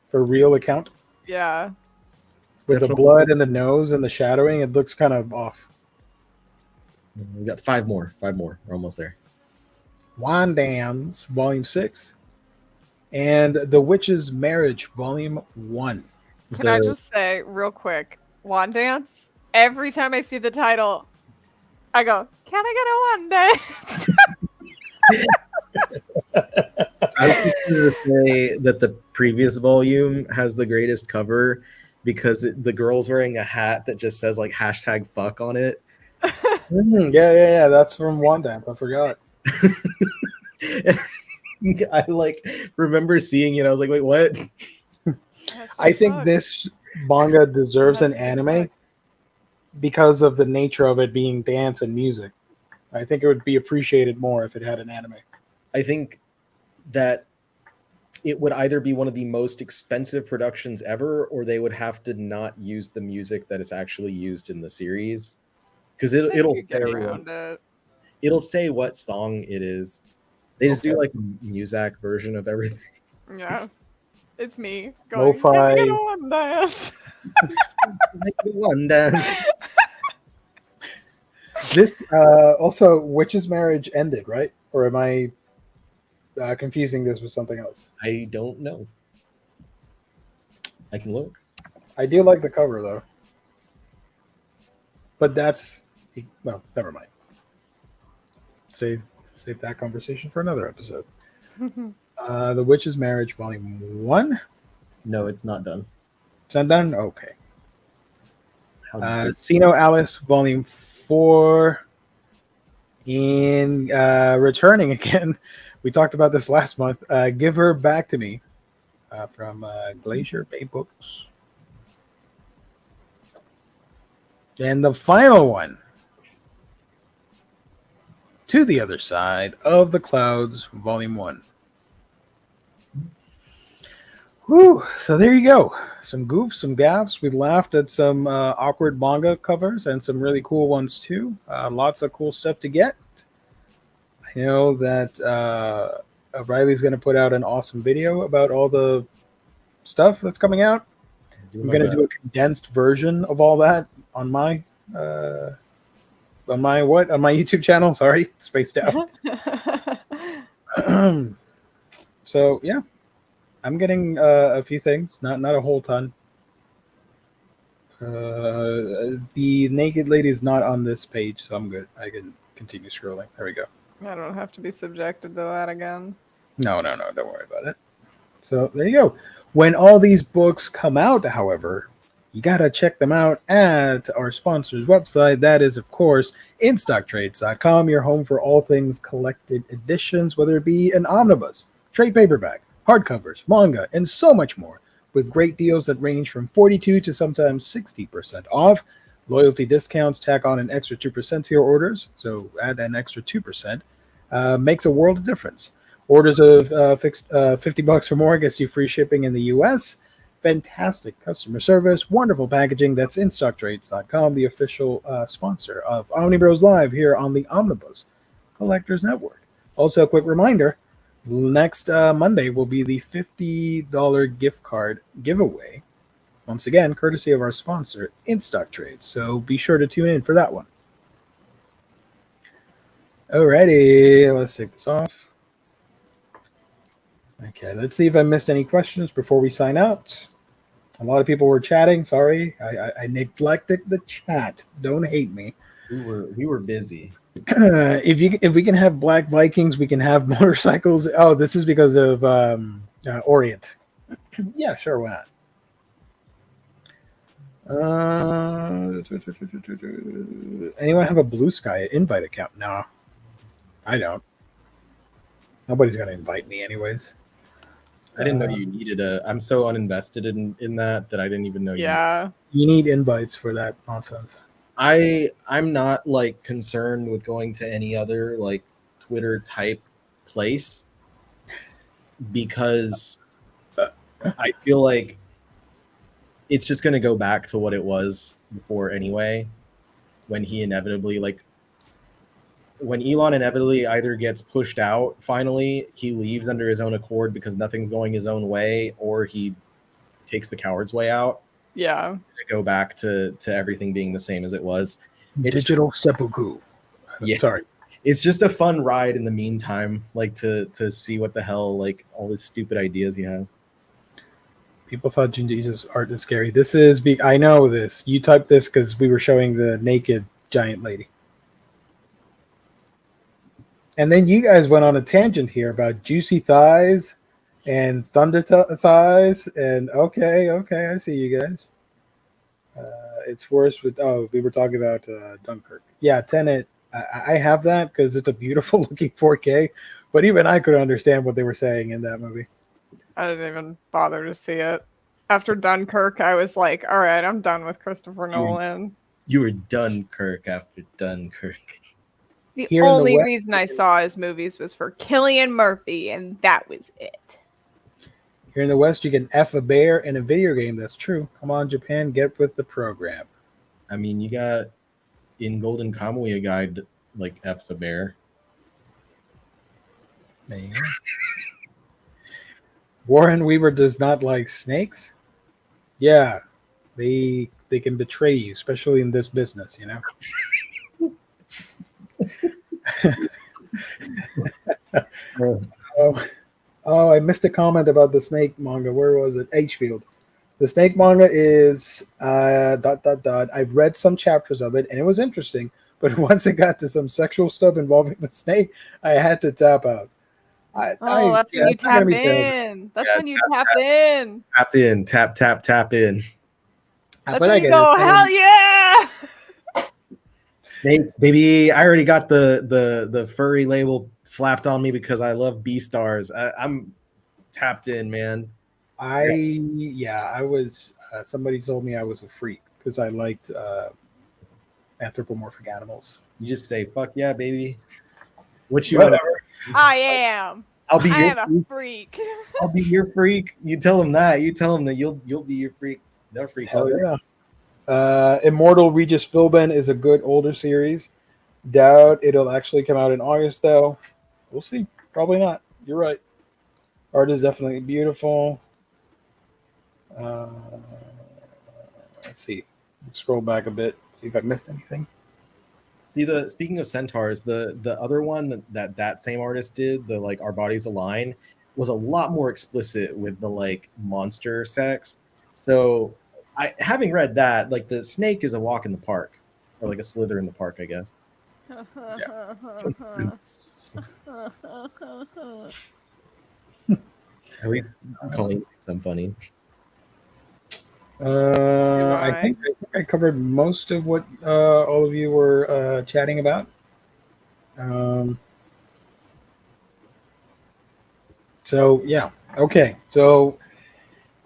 For Real Account. Yeah. With Definitely. the blood and the nose and the shadowing, it looks kind of off. We got 5 more. 5 more. We're almost there. Wandans, Volume 6. And The Witch's Marriage, Volume 1. Can I just say real quick, Wand Dance? Every time I see the title, I go, can I get a wand dance? I was just going to say that the previous volume has the greatest cover because the girl's wearing a hat that just says like #fuck on it. Yeah. That's from Wandans. I forgot. I like remember seeing it. I was like, wait, what? I think this manga deserves an anime because of the nature of it being dance and music. I think it would be appreciated more if it had an anime. I think that it would either be one of the most expensive productions ever, or they would have to not use the music that is actually used in the series. Because it'll get around it. It'll say what song it is. They just do like a Muzak version of everything. Yeah. It's me going, Lo-fi. can I get a wand dance? One dance. This also, Witch's Marriage ended, right? Or am I confusing this with something else? I don't know. I can look. I do like the cover though, but that's well, never mind. Save that conversation for another episode. The Witch's Marriage, Volume 1. No, it's not done. Is that done? Okay. How Sino Alice, Volume 4. In returning again, we talked about this last month. Give Her Back to Me from Glacier Bay Books. And the final one, To the Other Side of the Clouds, Volume 1. Whew. So there you go. Some goofs, some gaffes. We laughed at some awkward manga covers and some really cool ones too. Lots of cool stuff to get. I know that Riley's going to put out an awesome video about all the stuff that's coming out. I'm going to do a condensed version of all that on my YouTube channel. Sorry, spaced out. So yeah, I'm getting a few things, not a whole ton. The naked lady is not on this page, so I'm good. I can continue scrolling. There we go. I don't have to be subjected to that again. No, don't worry about it. So there you go. When all these books come out, however, you gotta check them out at our sponsor's website. That is, of course, InStockTrades.com, your home for all things collected editions, whether it be an omnibus, trade paperback, hardcovers, manga, and so much more, with great deals that range from 42 to sometimes 60% off. Loyalty discounts tack on an extra 2% to your orders, so add an extra 2%. Makes a world of difference. Orders of $50 or more gets you free shipping in the U.S. Fantastic customer service, wonderful packaging. That's InStockTrades.com, the official sponsor of Omnibroslive here on the Omnibus Collectors Network. Also, a quick reminder, next Monday will be the $50 gift card giveaway. Once again, courtesy of our sponsor, InStockTrades. So be sure to tune in for that one. Alrighty, let's take this off. Okay, let's see if I missed any questions before we sign out. A lot of people were chatting. Sorry, I neglected the chat. Don't hate me. We were busy. If we can have Black Vikings, we can have motorcycles. Oh, this is because of Orient. Yeah, sure, why not? Anyone have a Blue Sky invite account? No, I don't. Nobody's gonna invite me anyways. I didn't know you needed a. I'm so uninvested in that I didn't even know. You need invites for that nonsense. I'm not like concerned with going to any other like Twitter type place because I feel like it's just going to go back to what it was before anyway. When Elon inevitably either gets pushed out, finally he leaves under his own accord because nothing's going his own way, or he takes the coward's way out. Yeah. Go back to everything being the same as it was. It's Digital seppuku. Yeah. Sorry. It's just a fun ride in the meantime, like to see what the hell, like all these stupid ideas he has. People thought Jinji's art is scary. This is I know this. You typed this because we were showing the naked giant lady. And then you guys went on a tangent here about juicy thighs and thunder thighs. And okay, I see you guys. It's worse with, we were talking about Dunkirk. Yeah, Tenet. I have that because it's a beautiful looking 4K. But even I could understand what they were saying in that movie. I didn't even bother to see it. After Dunkirk, I was like, all right, I'm done with Christopher Nolan. You were Dunkirk after Dunkirk. The only reason I saw his movies was for Cillian Murphy, and that was it. Here in the West, you can F a bear in a video game. That's true. Come on, Japan, get with the program. I mean, you got in Golden Kamuy a guy like F's a bear. Man. Warren Weaver does not like snakes. Yeah, they can betray you, especially in this business, you know. Oh, I missed a comment about the snake manga. Where was it? H-Field. The snake manga is ... I've read some chapters of it, and it was interesting. But once it got to some sexual stuff involving the snake, I had to tap out. That's when you tap in. That's when you tap in. Tap in. Tap in. That's when you go, hell yeah! Snakes, baby. I already got the furry label slapped on me because I love B-stars. I'm tapped in, man. I was somebody told me I was a freak because I liked anthropomorphic animals. You just say fuck yeah, baby. Whatever. I am. I am a freak. I'll be your freak. You tell them that. You tell them that you'll be your freak. They'll freak out. Yeah. Immortal Regis Philbin is a good older series. Doubt it'll actually come out in August though. We'll see. Probably not. You're right. Art is definitely beautiful. Let's see. Scroll back a bit. See if I missed anything. Speaking of centaurs, the other one that same artist did, the like Our Bodies Align, was a lot more explicit with the like monster sex. So having read that, like the snake is a walk in the park, or like a slither in the park, I guess. Yeah. At least Colleen thinks I'm funny. I think I covered most of what all of you were chatting about. So yeah, okay. So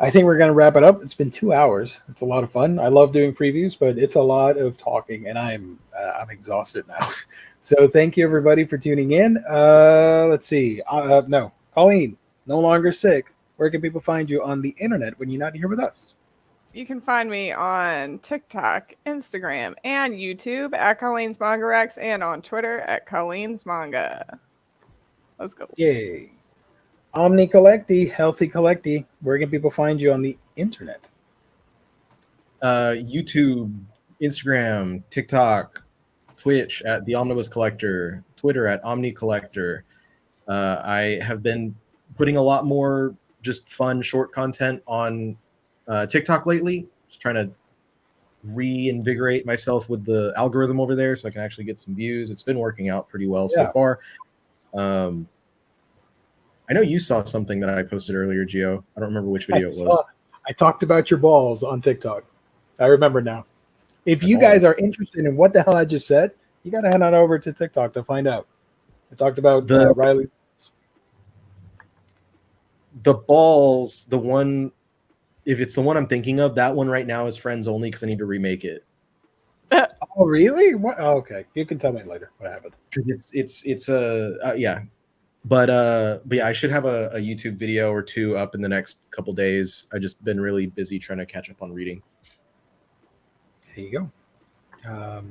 I think we're gonna wrap it up. It's been 2 hours. It's a lot of fun. I love doing previews, but it's a lot of talking, and I'm exhausted now. So thank you everybody for tuning in. Let's see. No, Colleen, no longer sick. Where can people find you on the internet when you're not here with us? You can find me on TikTok, Instagram, and YouTube at Colleen's Manga Rex, and on Twitter at Colleen's Manga. Let's go. Yay. Omni Collecty, Healthy Collecty. Where can people find you on the internet? YouTube, Instagram, TikTok, Twitch at the Omnibus Collector. Twitter at Omni Collector. I have been putting a lot more just fun short content on TikTok lately. Just trying to reinvigorate myself with the algorithm over there so I can actually get some views. It's been working out pretty well so far. I know you saw something that I posted earlier, Gio. I don't remember which video it was. I talked about your balls on TikTok. I remember now. If you guys are interested in what the hell I just said, you got to head on over to TikTok to find out. I talked about Riley. The balls, the one, if it's the one I'm thinking of, that one right now is friends only because I need to remake it. Oh, really? What? Oh, okay. You can tell me later what happened. Because it's a yeah. But yeah, I should have a YouTube video or two up in the next couple days. I've just been really busy trying to catch up on reading. There you go.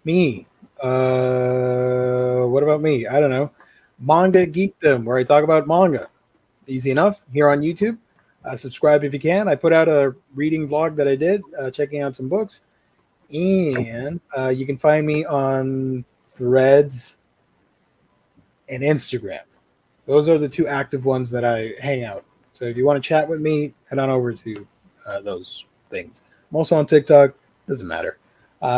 Me. What about me? I don't know. Manga Geekdom, where I talk about manga. Easy enough here on YouTube. Subscribe if you can. I put out a reading vlog that I did, checking out some books. And you can find me on Threads and Instagram. Those are the two active ones that I hang out. So if you want to chat with me, head on over to those things. I'm also on TikTok. Doesn't matter.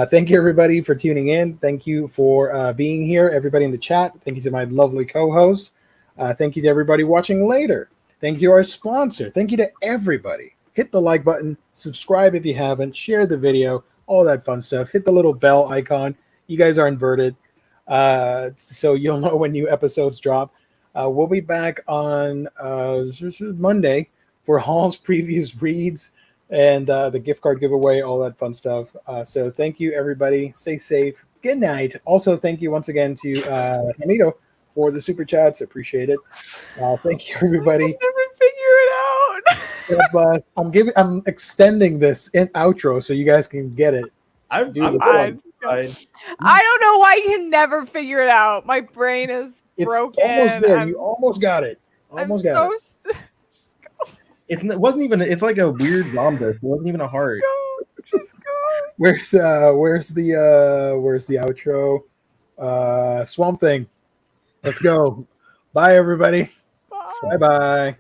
Thank you, everybody, for tuning in. Thank you for being here, everybody in the chat. Thank you to my lovely co-host. Thank you to everybody watching later. Thank you to our sponsor. Thank you to everybody. Hit the like button. Subscribe if you haven't. Share the video. All that fun stuff. Hit the little bell icon. You guys are inverted. So you'll know when new episodes drop. We'll be back on Monday for Hall's previous reads and the gift card giveaway, all that fun stuff. So thank you, everybody. Stay safe. Good night. Also, thank you once again to Hamito for the super chats. Appreciate it. Thank you, everybody. I'll never figure it out. I'm extending this in outro so you guys can get it. I don't know why you can never figure it out. My brain is broken. Almost there. You almost got it. Almost got it. It wasn't even. It's like a weird rhombus. It wasn't even a heart. Just go. Where's the outro? Swamp Thing. Let's go. Bye, everybody. Bye. Bye.